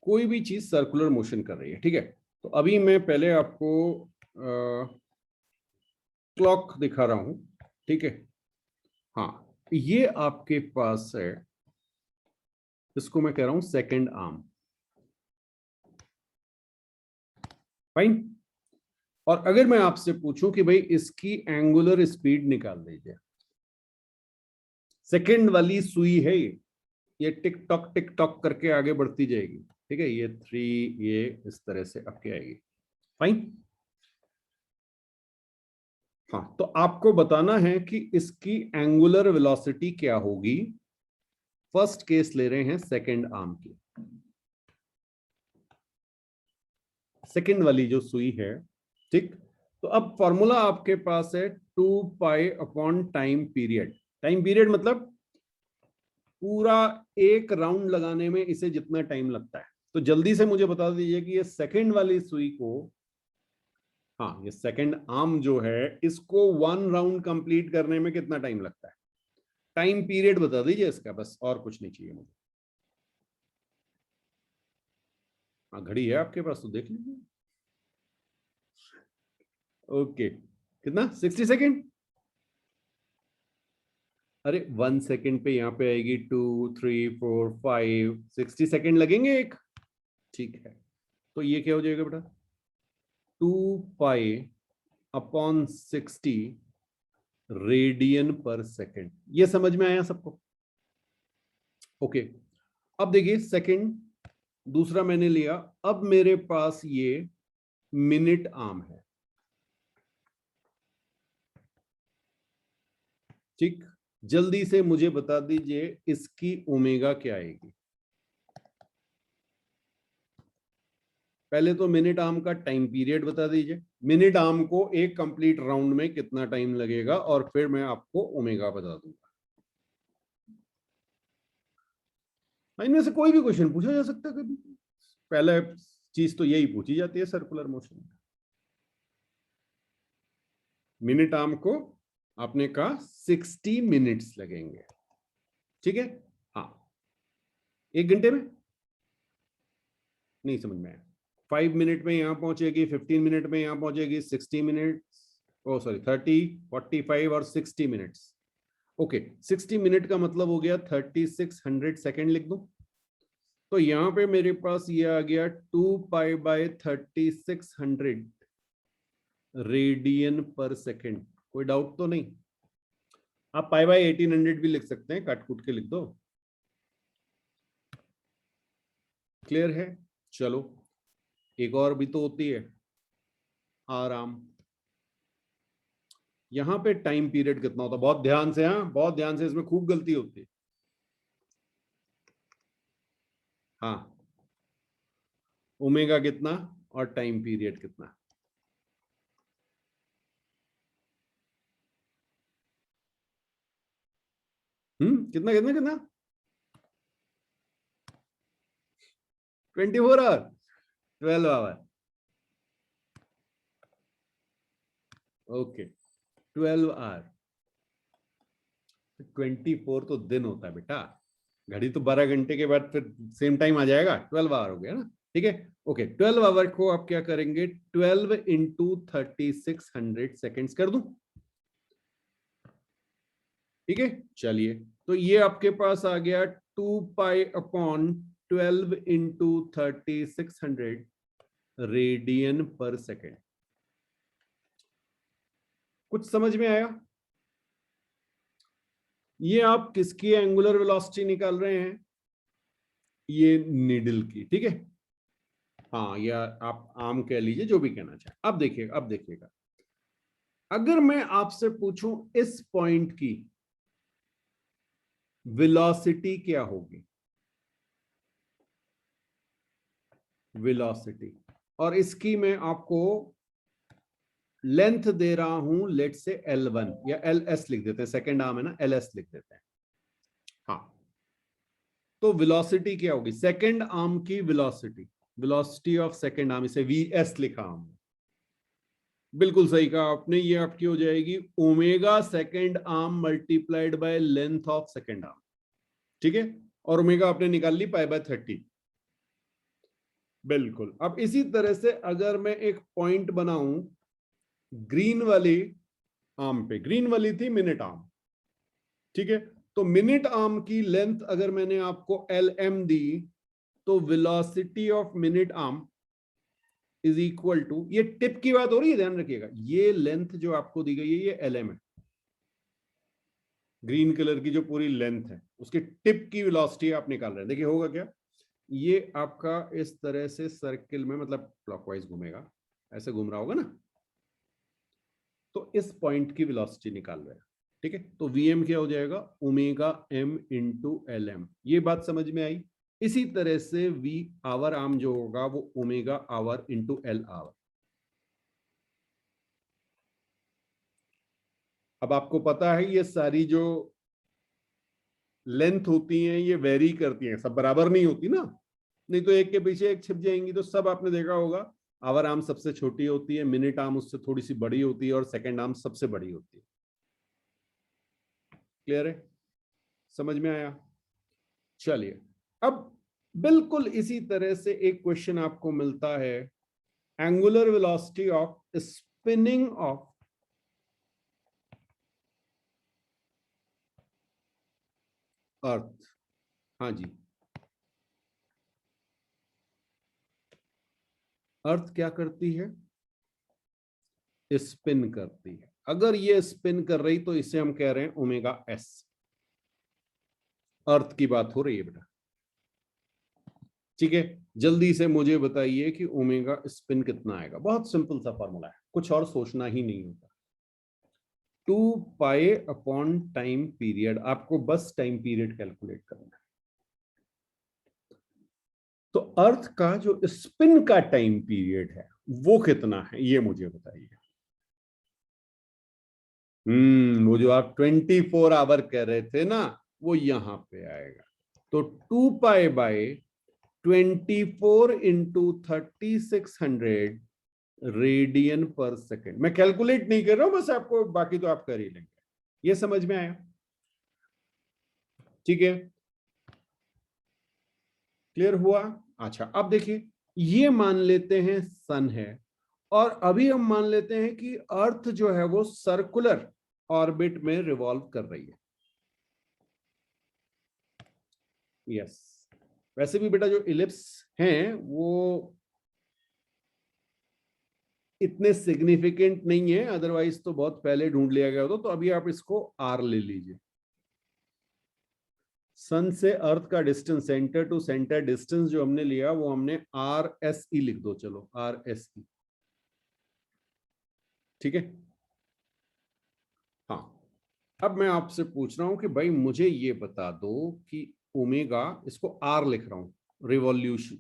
कोई भी चीज सर्कुलर मोशन कर रही है, ठीक है, तो अभी मैं पहले आपको क्लॉक दिखा रहा हूं, ठीक है। हाँ, ये आपके पास है, इसको मैं कह रहा हूं सेकंड आर्म। फाइन। और अगर मैं आपसे पूछूं कि भाई इसकी एंगुलर स्पीड निकाल दीजिए, सेकंड वाली सुई है ये टिक टॉक करके आगे बढ़ती जाएगी। ठीक है, ये 3, ये इस तरह से आपके आएगी। फाइन। हाँ, तो आपको बताना है कि इसकी एंगुलर वेलोसिटी क्या होगी। फर्स्ट केस ले रहे हैं सेकंड आर्म की, सेकंड वाली जो सुई है। ठीक, तो अब फॉर्मूला आपके पास है 2π/टाइम पीरियड। टाइम पीरियड मतलब पूरा एक राउंड लगाने में इसे जितना टाइम लगता है। तो जल्दी से मुझे बता दीजिए कि ये सेकंड वाली सुई को, हाँ, ये सेकंड आर्म जो है, इसको 1 राउंड कंप्लीट करने में कितना टाइम लगता है? टाइम पीरियड बता दीजिए इसका, बस, और कुछ नहीं चाहिए मुझे। हाँ, घड़ी है आपके पास तो देख लीजिए। ओके, कितना? 60 सेकेंड? अरे 1 सेकेंड पे यहाँ पे आएगी 2, 3, 4, 5, 60 सेकेंड लगेंगे एक। ठीक है, तो ये क्या हो जाएगा बेटा? 2π/60 रेडियन पर सेकेंड। ये समझ में आया सबको? ओके, अब देखिए सेकेंड, दूसरा मैंने लिया, अब मेरे पास ये मिनट आर्म है, ठीक। जल्दी से मुझे बता दीजिए इसकी ओमेगा क्या आएगी। पहले तो मिनट आर्म का टाइम पीरियड बता दीजिए, मिनट आर्म को एक कंप्लीट राउंड में कितना टाइम लगेगा, और फिर मैं आपको ओमेगा बता दूंगा। इनमें से कोई भी क्वेश्चन पूछा जा सकता है कभी, पहले चीज तो यही पूछी जाती है सर्कुलर मोशन। मिनट आर्म को आपने कहा 60 मिनट्स लगेंगे, ठीक है। हाँ, 1 घंटे में नहीं समझ में आया। 5 मिनट में यहां पहुंचेगी, 15 मिनट में यहां पहुंचेगी, 60 मिनट, ओ सॉरी 30, 45 और 60 मिनट्स। ओके, 60 मिनट का मतलब हो गया 3600 सेकेंड लिख दूं। तो यहां पे मेरे पास ये आ गया 2π/3600 रेडियन पर सेकेंड। कोई डाउट तो नहीं? आप π/1800 भी लिख सकते हैं, काट कूट के लिख दो। क्लियर है? चलो एक और भी तो होती है आराम। यहां पे टाइम पीरियड कितना होता है, बहुत ध्यान से, हाँ बहुत ध्यान से, इसमें खूब गलती होती है। हाँ, ओमेगा कितना और टाइम पीरियड कितना? कितना कितना कितना? 24 आवर, 12 आवर। Okay, 12 our. 24 तो दिन होता है बेटा, घड़ी तो 12 घंटे के बाद फिर सेम टाइम आ जाएगा, 12 आवर हो गया ना, ठीक है। ओके, 12 आवर को आप क्या करेंगे, 12 इंटू 3600 सेकेंड्स कर दूं, ठीक है। चलिए, तो ये आपके पास आ गया 2π/12 इंटू 3600 रेडियन पर सेकेंड। कुछ समझ में आया? ये आप किसकी एंगुलर वेलोसिटी निकाल रहे हैं? ये नीडल की, ठीक है। हाँ, या आप आम कह लीजिए, जो भी कहना चाहे। अब देखिएगा, अब देखिएगा, अगर मैं आपसे पूछूं इस पॉइंट की वेलोसिटी क्या होगी, वेलोसिटी, और इसकी मैं आपको लेंथ दे रहा हूं, लेट से L1 या LS लिख देते हैं, सेकंड आर्म है ना, LS लिख देते हैं। हाँ, तो वेलोसिटी क्या होगी सेकंड आर्म की, velocity, velocity of second arm, इसे VS लिखा हमने। बिल्कुल सही कहा आपने, ये आपकी हो जाएगी omega second arm multiplied by length of second arm, ठीक है। और ओमेगा आपने निकाल ली π/30। बिल्कुल। अब इसी तरह से अगर मैं एक पॉइंट बनाऊं ग्रीन वाली आर्म पे, ग्रीन वाली थी मिनट आर्म, ठीक है। तो मिनट आर्म की लेंथ अगर मैंने आपको LM दी, तो velocity of minute arm is equal to, ये टिप की बात हो रही है, ध्यान रखिएगा, ये लेंथ जो आपको दी गई है ये LM है, ग्रीन कलर की जो पूरी लेंथ है उसकी टिप की वेलोसिटी आप निकाल रहे हैं। देखिए होगा क्या, ये आपका इस तरह से सर्किल में, मतलब क्लॉकवाइज घूमेगा, ऐसे घूम रहा होगा ना, तो इस पॉइंट की वेलोसिटी निकाल रहे हैं, ठीक है। तो Vm क्या हो जाएगा, ओमेगा m इंटू LM। ये बात समझ में आई? इसी तरह से V आवर आर्म जो होगा वो omega hour into L hour. अब आपको पता है ये सारी जो लेंथ होती हैं ये वेरी करती हैं, सब बराबर नहीं होती ना, नहीं तो एक के पीछे एक छिप जाएंगी। तो सब आपने देखा होगा, आवर आर्म सबसे छोटी होती है, मिनट आर्म उससे थोड़ी सी बड़ी होती है, और सेकंड आर्म सबसे बड़ी होती है। क्लियर है? समझ में आया? चलिए, अब बिल्कुल इसी तरह से एक क्वेश्चन आपको मिलता है, angular velocity of spinning of earth. हाँ जी, अर्थ क्या करती है, स्पिन करती है। अगर ये स्पिन कर रही तो इसे हम कह रहे हैं ओमेगा एस। अर्थ की बात हो रही है बेटा, ठीक है। जल्दी से मुझे बताइए कि ओमेगा स्पिन कितना आएगा। बहुत सिंपल सा फॉर्मूला है, कुछ और सोचना ही नहीं होता। 2 पाई अपॉन टाइम पीरियड, आपको बस टाइम पीरियड कैलकुलेट करना है। तो अर्थ का जो स्पिन का टाइम पीरियड है वो कितना है, ये मुझे बताइए। वो जो आप 24 आवर कह रहे थे ना, वो यहां पे आएगा। तो 2 पाई/24 इंटू 3600 रेडियन पर सेकेंड। मैं कैलकुलेट नहीं कर रहा हूं, बस आपको, बाकी तो आप कर ही लेंगे। ये समझ में आया? ठीक है, क्लियर हुआ? अच्छा, अब देखिए, ये मान लेते हैं सन है, और अभी हम मान लेते हैं कि अर्थ जो है वो सर्कुलर ऑर्बिट में रिवॉल्व कर रही है। यस, वैसे भी बेटा जो इलिप्स हैं वो इतने सिग्निफिकेंट नहीं है, अदरवाइज तो बहुत पहले ढूंढ लिया गया होता। तो अभी आप इसको आर ले लीजिए। सन से अर्थ का distance, centre to centre distance जो हमने लिया वो हमने RSE लिख दो, चलो RSE, ठीक है। हाँ, अब मैं आपसे पूछ रहा हूं कि भाई मुझे ये बता दो कि ओमेगा, इसको आर लिख रहा हूं, रिवॉल्यूशन,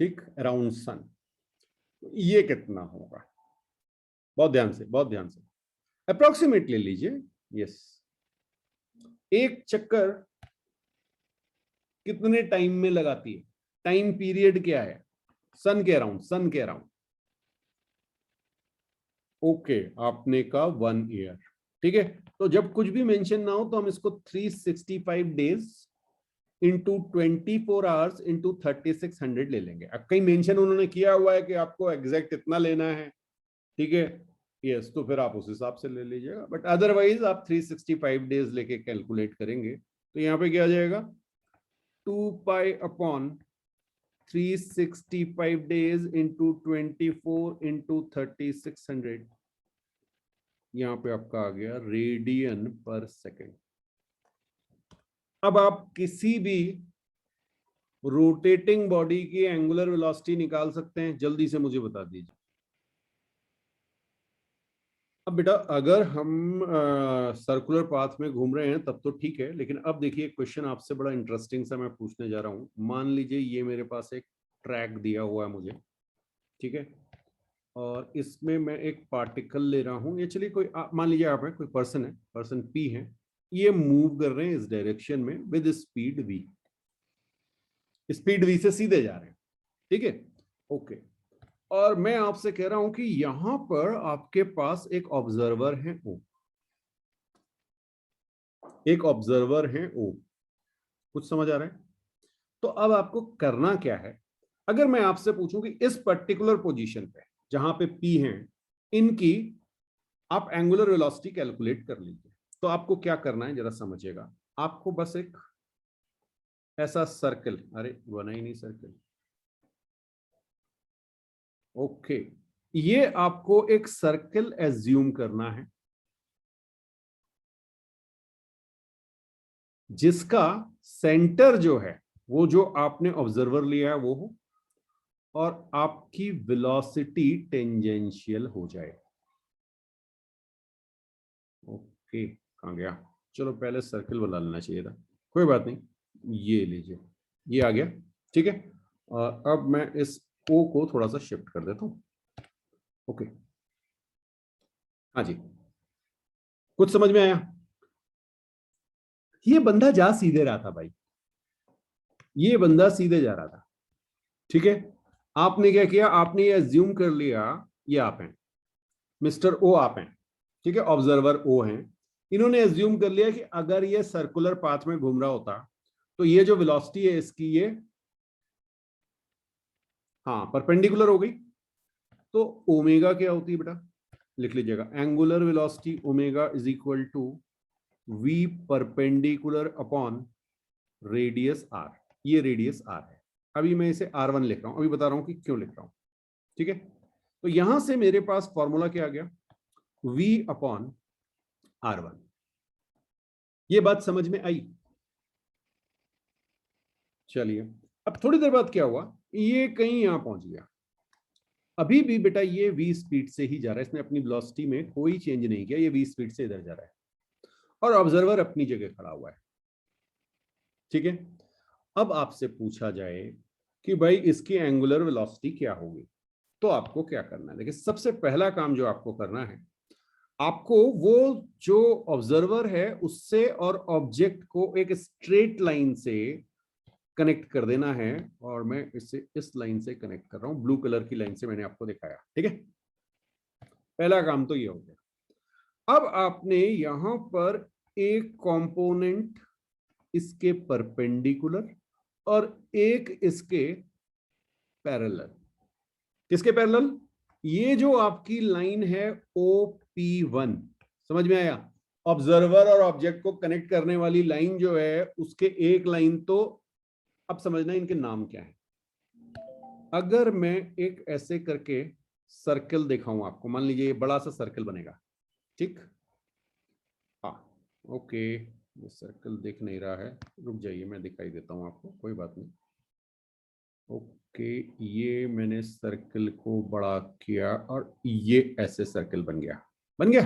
ठीक, अराउंड सन, ये कितना होगा? बहुत ध्यान से, बहुत ध्यान से, अप्रोक्सीमेट ले लीजिए। यस, एक चक्कर कितने टाइम में लगाती है? टाइम पीरियड क्या है? सन के अराउंड, सन के अराउंड। ओके, आपने कहा 1 ईयर, ठीक है। तो जब कुछ भी मेंशन ना हो तो हम इसको 365 डेज इंटू 24 आवर्स इंटू 3600 ले लेंगे। अब कहीं मेंशन उन्होंने किया हुआ है कि आपको एग्जैक्ट इतना लेना है, ठीक है। यस, तो फिर आप उस हिसाब से ले लीजिएगा, बट अदरवाइज आप 365 डेज लेके कैलकुलेट करेंगे तो यहाँ पे क्या आ जाएगा? 2 pi upon 365 days into 24 into 3600, यहाँ पे आपका आ गया रेडियन पर सेकेंड। अब आप किसी भी रोटेटिंग बॉडी की एंगुलर वेलोसिटी निकाल सकते हैं, जल्दी से मुझे बता दीजिए। अब बेटा अगर हम सर्कुलर पाथ में घूम रहे हैं तब तो ठीक है, लेकिन अब देखिए क्वेश्चन आपसे बड़ा इंटरेस्टिंग सा मैं पूछने जा रहा हूं। मान लीजिए ये मेरे पास एक ट्रैक दिया हुआ है मुझे, ठीक है, और इसमें मैं एक पार्टिकल ले रहा हूं। ये चलिए कोई मान लीजिए आप है, कोई पर्सन है, पर्सन P है, ये मूव कर रहे हैं इस डायरेक्शन में with speed V, speed V से सीधे जा रहे हैं, ठीक है, ओके। और मैं आपसे कह रहा हूं कि यहां पर आपके पास एक ऑब्जर्वर है O, एक ऑब्जर्वर है O, कुछ समझ आ रहा है? तो अब आपको करना क्या है? अगर मैं आपसे पूछूं कि इस पर्टिकुलर पोजीशन पे जहां पे P है, इनकी आप एंगुलर वेलोसिटी कैलकुलेट कर लीजिए, तो आपको क्या करना है जरा समझिएगा। आपको बस एक ऐसा सर्कल, अरे बना ही नहीं सर्कल, ओके, ये आपको एक सर्कल एज्यूम करना है जिसका सेंटर जो है वो जो आपने ऑब्जर्वर लिया है वो हो, और आपकी वेलोसिटी टेंजेंशियल हो जाए। ओके, कहाँ गया? चलो पहले सर्कल बना लेना चाहिए था, कोई बात नहीं, ये लीजिए, ये आ गया, ठीक है। और अब मैं इस O को थोड़ा सा शिफ्ट कर देता हूँ। ओके, हाँ जी, कुछ समझ में आया? ये बंदा जा सीधे रहा था भाई, ये बंदा सीधे जा रहा था, ठीक है। आपने क्या किया? आपने ये अज्यूम कर लिया ये आप हैं, मिस्टर O आप हैं, ठीक है, ऑब्जर्वर O हैं। इन्होंने अज्यूम कर लिया कि अगर ये सर्कुलर पाथ में घूम रहा होता तो ये जो वेलोसिटी है इसकी, ये हाँ परपेंडिकुलर हो गई। तो ओमेगा क्या होती है बेटा? लिख लीजिएगा, angular velocity omega is equal to V perpendicular upon radius R। ये रेडियस R है। अभी मैं इसे R1 लिख रहा हूं, अभी बता रहा हूं कि क्यों लिख रहा हूं, ठीक है। तो यहां से मेरे पास फॉर्मूला क्या आ गया, v अपॉन r1। ये बात समझ में आई? चलिए, अब थोड़ी देर बाद क्या हुआ, ये कहीं यहां पहुंच गया। अभी भी बेटा ये v स्पीड से ही जा रहा है, इसने अपनी वेलोसिटी में कोई चेंज नहीं किया, ये v स्पीड से इधर जा रहा है और ऑब्जर्वर अपनी जगह खड़ा हुआ है। ठीक है, अब आपसे पूछा जाए कि भाई इसकी एंगुलर वेलोसिटी क्या होगी, तो आपको क्या करना है? देखिए, सबसे पहला काम जो आपको करना है, आपको वो जो ऑब्जर्वर है उससे और ऑब्जेक्ट को एक स्ट्रेट लाइन से कनेक्ट कर देना है। और मैं इसे इस लाइन से कनेक्ट कर रहा हूं, ब्लू कलर की लाइन से मैंने आपको दिखाया। ठीक है, पहला काम तो ये हो गया। अब आपने यहां पर एक कंपोनेंट इसके परपेंडिकुलर और एक इसके पैरेलल। किसके पैरेलल? ये जो आपकी लाइन है OP1, समझ में आया? ऑब्जर्वर और ऑब्जेक्ट को कनेक्ट करने वाली लाइन जो है, उसके एक लाइन तो अब समझना इनके नाम क्या है। अगर मैं एक ऐसे करके सर्कल दिखाऊं आपको, मान लीजिए ये बड़ा सा सर्कल बनेगा। ठीक, हाँ, ओके, ये सर्कल दिख नहीं रहा है, रुक जाइए मैं दिखाई देता हूं आपको, कोई बात नहीं। ओके, ये मैंने सर्कल को बड़ा किया और ये ऐसे सर्कल बन गया, बन गया।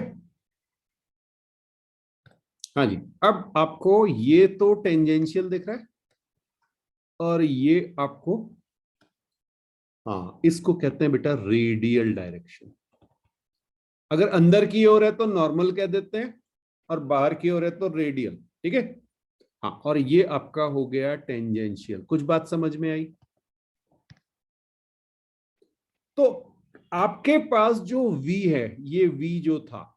हाँ जी, अब आपको ये तो टेंजेंशियल दिख रहा है और ये आपको, हाँ, इसको कहते हैं बेटा रेडियल डायरेक्शन। अगर अंदर की ओर है तो नॉर्मल कह देते हैं और बाहर की ओर है तो रेडियल। ठीक है, हाँ, और ये आपका हो गया टेंजेंशियल। कुछ बात समझ में आई? तो आपके पास जो v है, ये v जो था,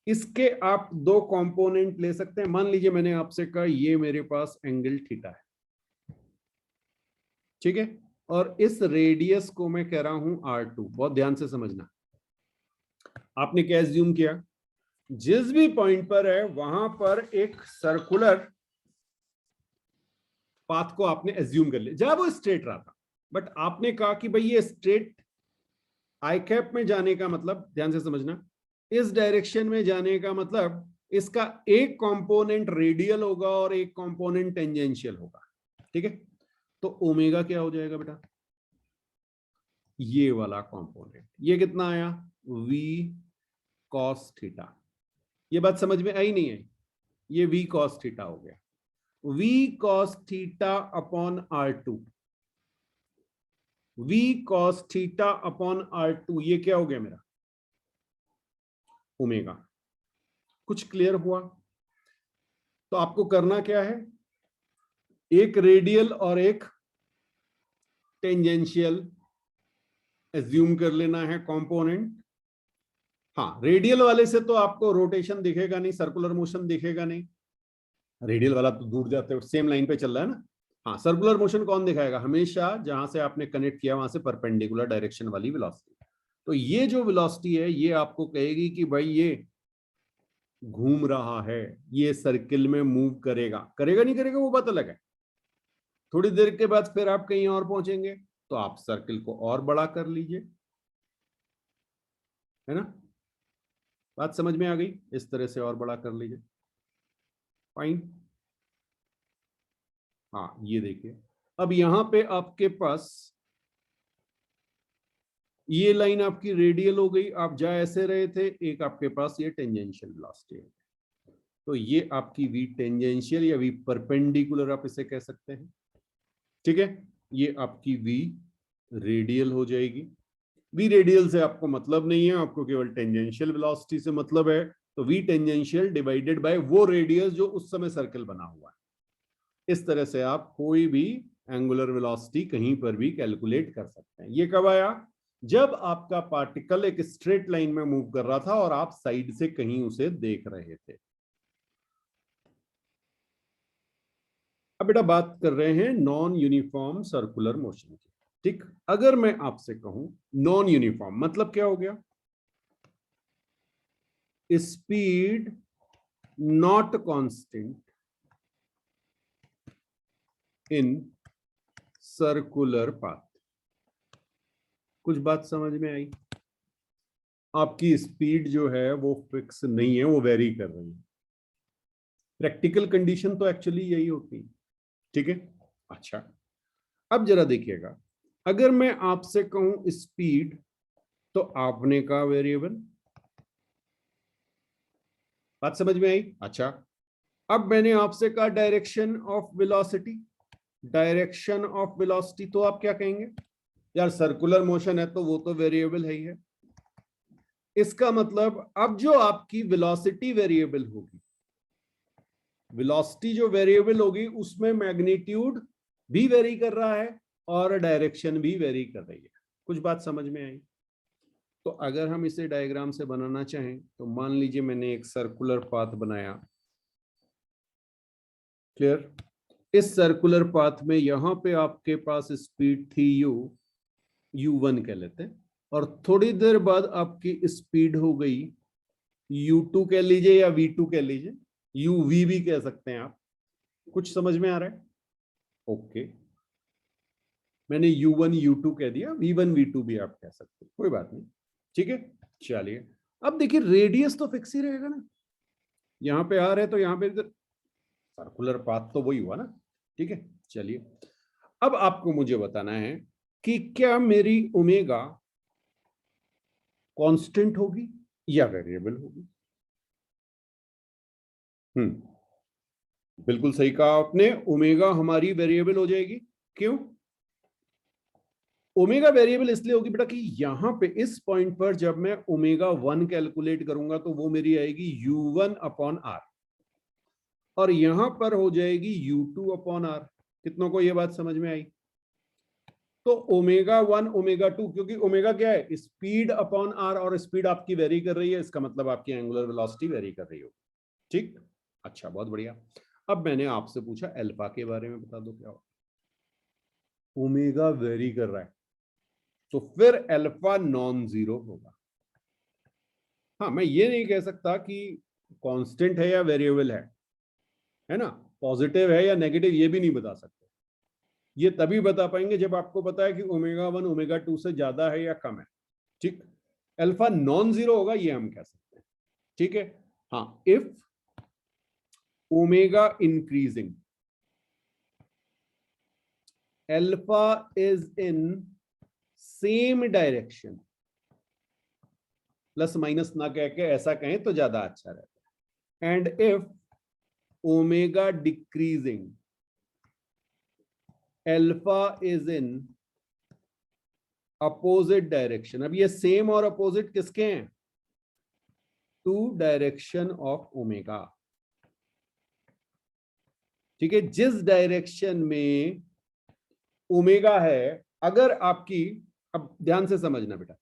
इसके आप दो कंपोनेंट ले सकते हैं। मान लीजिए मैंने आपसे कहा ये मेरे पास एंगल थीटा है, ठीक है, और इस रेडियस को मैं कह रहा हूं R2। बहुत ध्यान से समझना, आपने क्या एज्यूम किया, जिस भी पॉइंट पर है वहां पर एक सर्कुलर पाथ को आपने एज्यूम कर लिया, जहां वो स्ट्रेट रहा था। बट आपने कहा कि भाई ये स्ट्रेट आई कैप में जाने का मतलब, ध्यान से समझना, इस डायरेक्शन में जाने का मतलब इसका एक कंपोनेंट रेडियल होगा और एक कंपोनेंट टेंजेंशियल होगा। ठीक है, तो ओमेगा क्या हो जाएगा बेटा, ये वाला कंपोनेंट। ये कितना आया, v cos थीटा। ये बात समझ में आई नहीं है? ये v cos थीटा हो गया, v cos theta upon R2। v cos theta upon R2, ये क्या हो गया मेरा, ओमेगा। कुछ क्लियर हुआ? तो आपको करना क्या है, एक रेडियल और एक टेंजेंशियल एज्यूम कर लेना है कंपोनेंट। हाँ, रेडियल वाले से तो आपको रोटेशन दिखेगा नहीं, सर्कुलर मोशन दिखेगा नहीं, रेडियल वाला तो दूर जाते हो, सेम लाइन पे चल रहा है ना। हाँ, सर्कुलर मोशन कौन दिखाएगा, हमेशा जहां से आपने कनेक्ट किया वहां से परपेंडिकुलर डायरेक्शन वाली वेलोसिटी। तो ये जो वेलोसिटी है ये आपको कहेगी कि भाई ये घूम रहा है, ये सर्किल में मूव करेगा, करेगा नहीं करेगा वो बात अलग है। थोड़ी देर के बाद फिर आप कहीं और पहुंचेंगे तो आप सर्किल को और बड़ा कर लीजिए, है ना। बात समझ में आ गई? इस तरह से और बड़ा कर लीजिए, फाइन। हाँ, ये देखिए, अब यहां पे आपके पास ये लाइन आपकी रेडियल हो गई, आप जा ऐसे रहे थे, एक आपके पास ये टेंजेंशियल वेलोसिटी है, तो ये आपकी v टेंजेंशियल या v परपेंडिकुलर आप इसे कह सकते हैं। ठीक है, ये आपकी v रेडियल हो जाएगी। v रेडियल से आपको मतलब नहीं है, आपको केवल टेंजेंशियल वेलोसिटी से मतलब है। तो v टेंजेंशियल डिवाइडेड बाय वो रेडियस जो उस समय सर्कल बना हुआ है। इस तरह से आप कोई भी एंगुलर वेलोसिटी कहीं पर भी कैलकुलेट कर सकते हैं। ये कब आया, जब आपका पार्टिकल एक स्ट्रेट लाइन में मूव कर रहा था और आप साइड से कहीं उसे देख रहे थे। अब बेटा बात कर रहे हैं नॉन यूनिफॉर्म सर्कुलर मोशन की। ठीक, अगर मैं आपसे कहूं नॉन यूनिफॉर्म मतलब क्या हो गया, speed not constant in circular path. कुछ बात समझ में आई? आपकी स्पीड जो है वो फिक्स नहीं है, वो वेरी कर रही है। प्रैक्टिकल कंडीशन तो एक्चुअली यही होती है। ठीक है, अच्छा अब जरा देखिएगा, अगर मैं आपसे कहूं स्पीड तो आपने कहा वेरिएबल, बात समझ में आई? अच्छा अब मैंने आपसे कहा direction of velocity, direction of velocity तो आप क्या कहेंगे? यार सर्कुलर मोशन है तो वो तो वेरिएबल है ही है। इसका मतलब अब जो आपकी वेलोसिटी वेरिएबल होगी, वेलोसिटी जो वेरिएबल होगी उसमें मैग्नीट्यूड भी वेरी कर रहा है और डायरेक्शन भी वेरी कर रही है। कुछ बात समझ में आई? तो अगर हम इसे डायग्राम से बनाना चाहें तो मान लीजिए मैंने एक सर्कुलर पाथ बनाया, क्लियर? इस सर्कुलर पाथ में यहां पे आपके पास स्पीड थी u1 कह लेते हैं, और थोड़ी देर बाद आपकी स्पीड हो गई u2 कह लीजिए या v2 कह लीजिए, uv भी कह सकते हैं आप। कुछ समझ में आ रहा है? ओके, मैंने u1 u2 कह दिया, v1 v2 भी आप कह सकते हैं, कोई बात नहीं। ठीक है, चलिए अब देखिए रेडियस तो फिक्स ही रहेगा ना, यहाँ पे आ रहे तो यहाँ पे सर्कुलर पाथ तो वही हुआ ना। ठीक है, चलिए अब आपको मुझे बताना है कि क्या मेरी ओमेगा कांस्टेंट होगी या वेरिएबल होगी? बिल्कुल सही कहा आपने, ओमेगा हमारी वेरिएबल हो जाएगी। क्यों ओमेगा वेरिएबल? इसलिए होगी बेटा कि यहां पे इस पॉइंट पर जब मैं ओमेगा 1 कैलकुलेट करूंगा तो वो मेरी आएगी u1 अपॉन आर, और यहां पर हो जाएगी u2 अपॉन आर। कितनों को ये बात समझ में आई? तो ओमेगा 1 ओमेगा 2, क्योंकि ओमेगा क्या है? स्पीड अपॉन आर, और स्पीड आपकी वेरी कर रही है, इसका मतलब आपकी एंगुलर वेलोसिटी वेरी कर रही होगी। ठीक, अच्छा बहुत बढ़िया। अब मैंने आपसे पूछा अल्फा के बारे में बता दो क्या हो। ओमेगा वेरी कर रहा है तो फिर अल्फा नॉन जीरो होगा। हाँ, मैं ये नहीं कह सकता कि कांस्टेंट है या वेरिएबल है ना, पॉजिटिव है या नेगेटिव, ये भी नहीं बता सकते। ये तभी बता पाएंगे जब आपको पता है कि ओमेगा 1 ओमेगा 2 से ज्यादा है या कम है। ठीक, अल्फा नॉन जीरो होगा ये हम कह सकते हैं। ठीक है, हाँ, if omega increasing, alpha is in same direction, plus minus ना कह के ऐसा कहें तो ज्यादा अच्छा रहता है, and if omega decreasing, alpha is in opposite direction. अब ये सेम और अपोजिट किसके हैं? To direction of omega. ठीक है, जिस डायरेक्शन में ओमेगा है, अगर आपकी, अब ध्यान से समझना बेटा,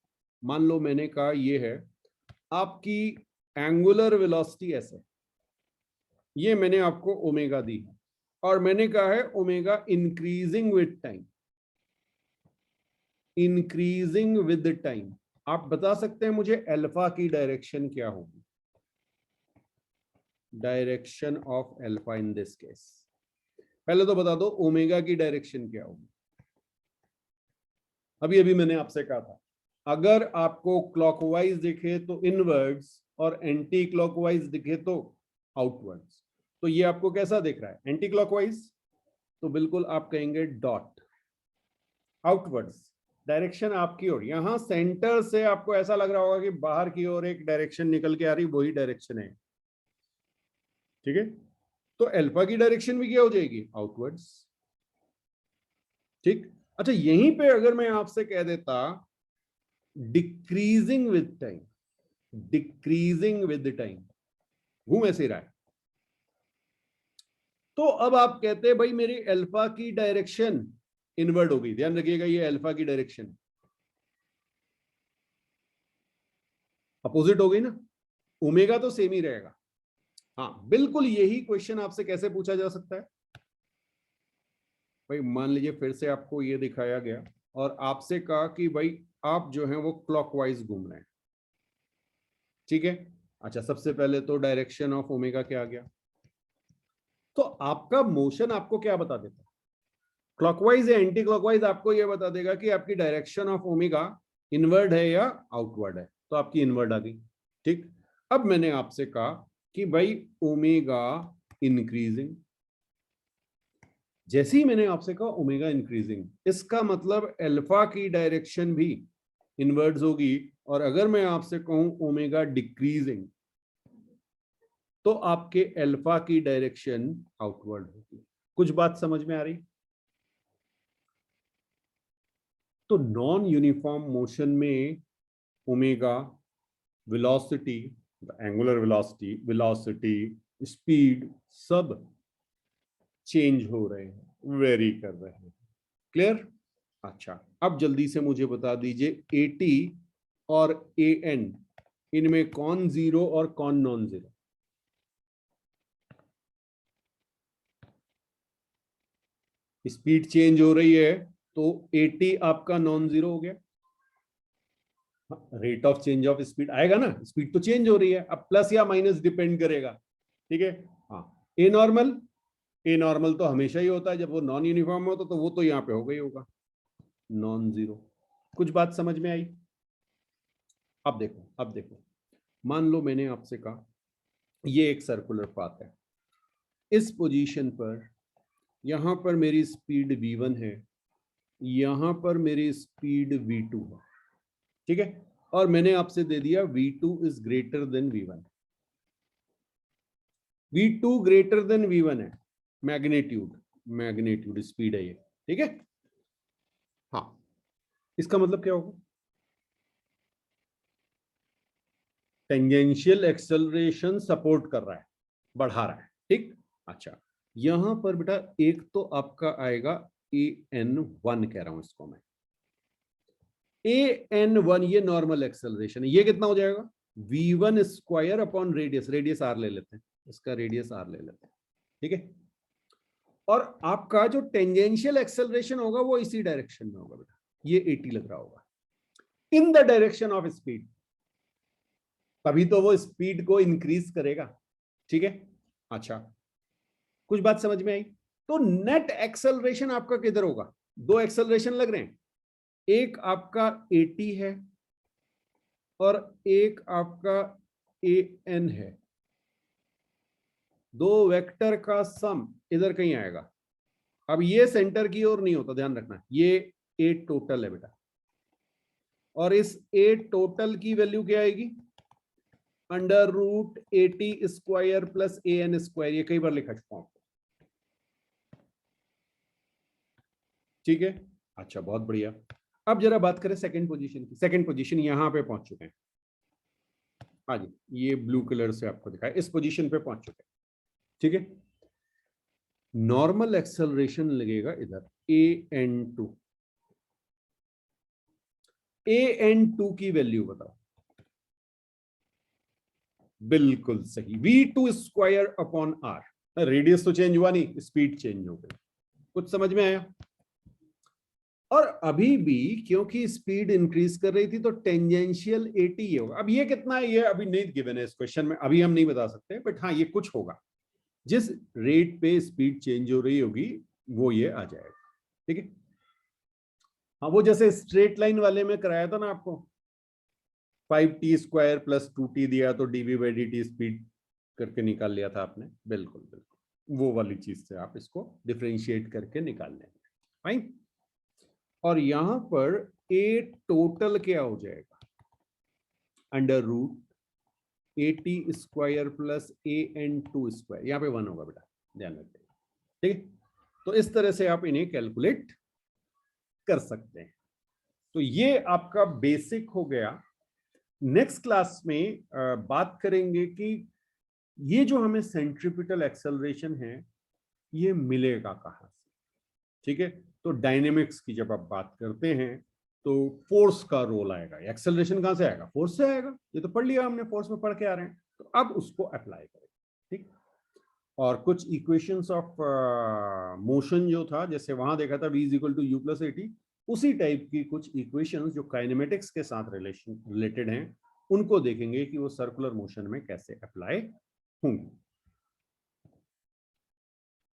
मान लो मैंने कहा ये है आपकी एंगुलर वेलोसिटी ऐसे, ये मैंने आपको ओमेगा दी है, और मैंने कहा है omega increasing with time, increasing with time. आप बता सकते हैं मुझे अल्फा की डायरेक्शन क्या होगी? Direction of alpha in this case, पहले तो बता दो ओमेगा की डायरेक्शन क्या होगी? अभी अभी मैंने आपसे कहा था अगर आपको क्लॉकवाइज दिखे तो इनवर्ड्स, और एंटी क्लॉकवाइज दिखे तो आउटवर्ड्स। तो ये आपको कैसा दिख रहा है? एंटी क्लॉकवाइज, तो बिल्कुल आप कहेंगे डॉट। आउटवर्ड्स, डायरेक्शन आपकी ओर, यहां सेंटर से आपको ऐसा लग रहा होगा कि बाहर की ओर एक डायरेक्शन निकल के आ रही, वही डायरेक्शन है। ठीक है, तो अल्फा की डायरेक्शन भी क्या हो जाएगी? आउटवर्ड्स। ठीक, अच्छा यहीं पे अगर मैं आपसे कह देता decreasing with time, decreasing with time, घूम ऐसे रहा है, तो अब आप कहते हैं भाई मेरी अल्फा की डायरेक्शन इनवर्ड हो गई। ध्यान रखिएगा ये अल्फा की डायरेक्शन अपोजिट हो गई ना, ओमेगा तो सेम ही रहेगा। हाँ बिल्कुल, यही क्वेश्चन आपसे कैसे पूछा जा सकता है भाई? मान लीजिए फिर से आपको ये दिखाया गया और आपसे कहा कि भाई आप जो है वो क्लॉकवाइज घूम रहे हैं। ठीक है, अच्छा सबसे पहले तो डायरेक्शन ऑफ ओमेगा क्या आ गया? तो आपका मोशन आपको क्या बता देता है? क्लॉकवाइज या एंटी क्लॉकवाइज आपको यह बता देगा कि आपकी डायरेक्शन ऑफ ओमेगा इनवर्ड है या आउटवर्ड है। तो आपकी इनवर्ड आ गई। ठीक, अब मैंने आपसे कहा कि भाई ओमेगा इंक्रीजिंग, जैसे ही मैंने आपसे कहा ओमेगा इंक्रीजिंग, इसका मतलब अल्फा की डायरेक्शन भी इनवर्ड्स होगी, और अगर मैं आपसे कहूं ओमेगा डिक्रीजिंग, तो आपके अल्फा की डायरेक्शन आउटवर्ड होगी। कुछ बात समझ में आ रही? तो नॉन यूनिफॉर्म मोशन में omega, velocity, angular velocity, speed सब चेंज हो रहे हैं, वेरी कर रहे हैं। क्लियर? अच्छा, अब जल्दी से मुझे बता दीजिए एटी और एन, इनमें कौन जीरो और कौन नॉन जीरो? स्पीड चेंज हो रही है तो एटी आपका नॉन जीरो हो गया। Rate of change of speed आएगा ना, स्पीड तो चेंज हो रही है, अब प्लस या माइनस डिपेंड करेगा। ठीक है, हाँ। ए नॉर्मल तो हमेशा ही होता है, जब वो नॉन यूनिफॉर्म होता तो वो तो यहाँ पे होगा ही होगा, नॉन जीरो। कुछ बात समझ में आई? अब देखो, मान लो मैंने आपसे कहा ये एक सर्कुलर पाथ है, इस पोजीशन पर यहां पर मेरी स्पीड v1 है, यहां पर मेरी स्पीड v2 है। ठीक है, और मैंने आपसे दे दिया v2 is greater than v1, v2 greater than v1 है, मैग्नीट्यूड स्पीड है ये। ठीक है, हाँ, इसका मतलब क्या होगा? टेंजेंशियल एक्सेलरेशन सपोर्ट कर रहा है, बढ़ा रहा है। ठीक, अच्छा, यहां पर बेटा एक तो आपका आएगा an1, कह रहा हूं इसको मैं, an1 ये नॉर्मल एक्सेलरेशन है, ये कितना हो जाएगा? v1 square upon radius r ले लेते हैं, इसका रेडियस r ले लेते हैं। ठीक है, और आपका जो टेंजेंशियल एक्सेलरेशन होगा वो इसी डायरेक्शन में होगा बेटा, ये 80 लग रहा होगा, in the direction of speed, तभी तो वो स्पीड को इंक्रीज करेगा। ठीक है, अच्छा, कुछ बात समझ में आई? तो नेट एक्सेलरेशन आपका किधर होगा? दो एक्सेलरेशन लग रहे हैं, एक आपका 80 है और एक आपका an है, दो वेक्टर का सम इधर कहीं आएगा। अब ये सेंटर की ओर नहीं होता, ध्यान रखना, ये ए टोटल है बेटा, और इस ए टोटल की वैल्यू क्या आएगी? Under root 80 square plus an square, ये कई बार लिखा चुका हूं। ठीक है, अच्छा, बहुत बढ़िया। अब जरा बात करें सेकंड पोजीशन की। सेकंड पोजीशन यहां पे पहुंच चुके हैं, हाँ जी, ये ब्लू कलर से आपको दिखाया, इस पोजीशन पे पहुंच चुके हैं। ठीक है, नॉर्मल एक्सेलरेशन लगेगा इधर an2, an2 की वैल्यू बताओ। बिल्कुल सही, v2 square upon r, radius तो चेंज हुआ नहीं, स्पीड चेंज हो गई। कुछ समझ में आया? और अभी भी क्योंकि स्पीड इंक्रीज कर रही थी तो टेंजेंशियल 80 होगा। अब ये कितना है ये अभी नहीं गिवन है इस क्वेश्चन में, अभी हम नहीं बता सकते, बट हाँ ये कुछ होगा, जिस रेट पे स्पीड चेंज हो रही होगी वो ये आ जाएगा। ठीक है, हाँ, वो जैसे स्ट्रेट लाइन वाले में कराया था ना आपको, 5t स्क्वायर प्लस 2t दिया तो dv/dt स्पीड करके निकाल लिया था आपने, बिल्कुल बिल्कुल वो वाली चीज से आप इसको डिफरेंशिएट करके निकाल लेंगे। फाइन, और यहां पर ए टोटल क्या हो जाएगा? Under root 80 square plus an2 square, यहां पे 1 होगा बेटा, ध्यान रखिए। ठीक है, तो इस तरह से आप इन्हें कैलकुलेट कर सकते हैं। तो ये आपका बेसिक हो गया। नेक्स्ट क्लास में बात करेंगे कि ये जो हमें सेंट्रीपिटल एक्सेलरेशन है ये मिलेगा कहां से। ठीक है, तो डायनेमिक्स की जब आप बात करते हैं तो फोर्स का रोल आएगा, एक्सेलरेशन कहां से आएगा? फोर्स से आएगा, ये तो पढ़ लिया हमने, फोर्स में पढ़ के आ रहे हैं, तो अब उसको अप्लाई करें। ठीक, और कुछ इक्वेशंस ऑफ मोशन जो था, जैसे वहां देखा था v is equal to u plus 80, उसी टाइप की कुछ इक्वेशंस जो काइनेमेटिक्स के साथ रिलेटेड हैं, उनको देखेंगे कि वो सर्कुलर मोशन में कैसे अप्लाई होंगी।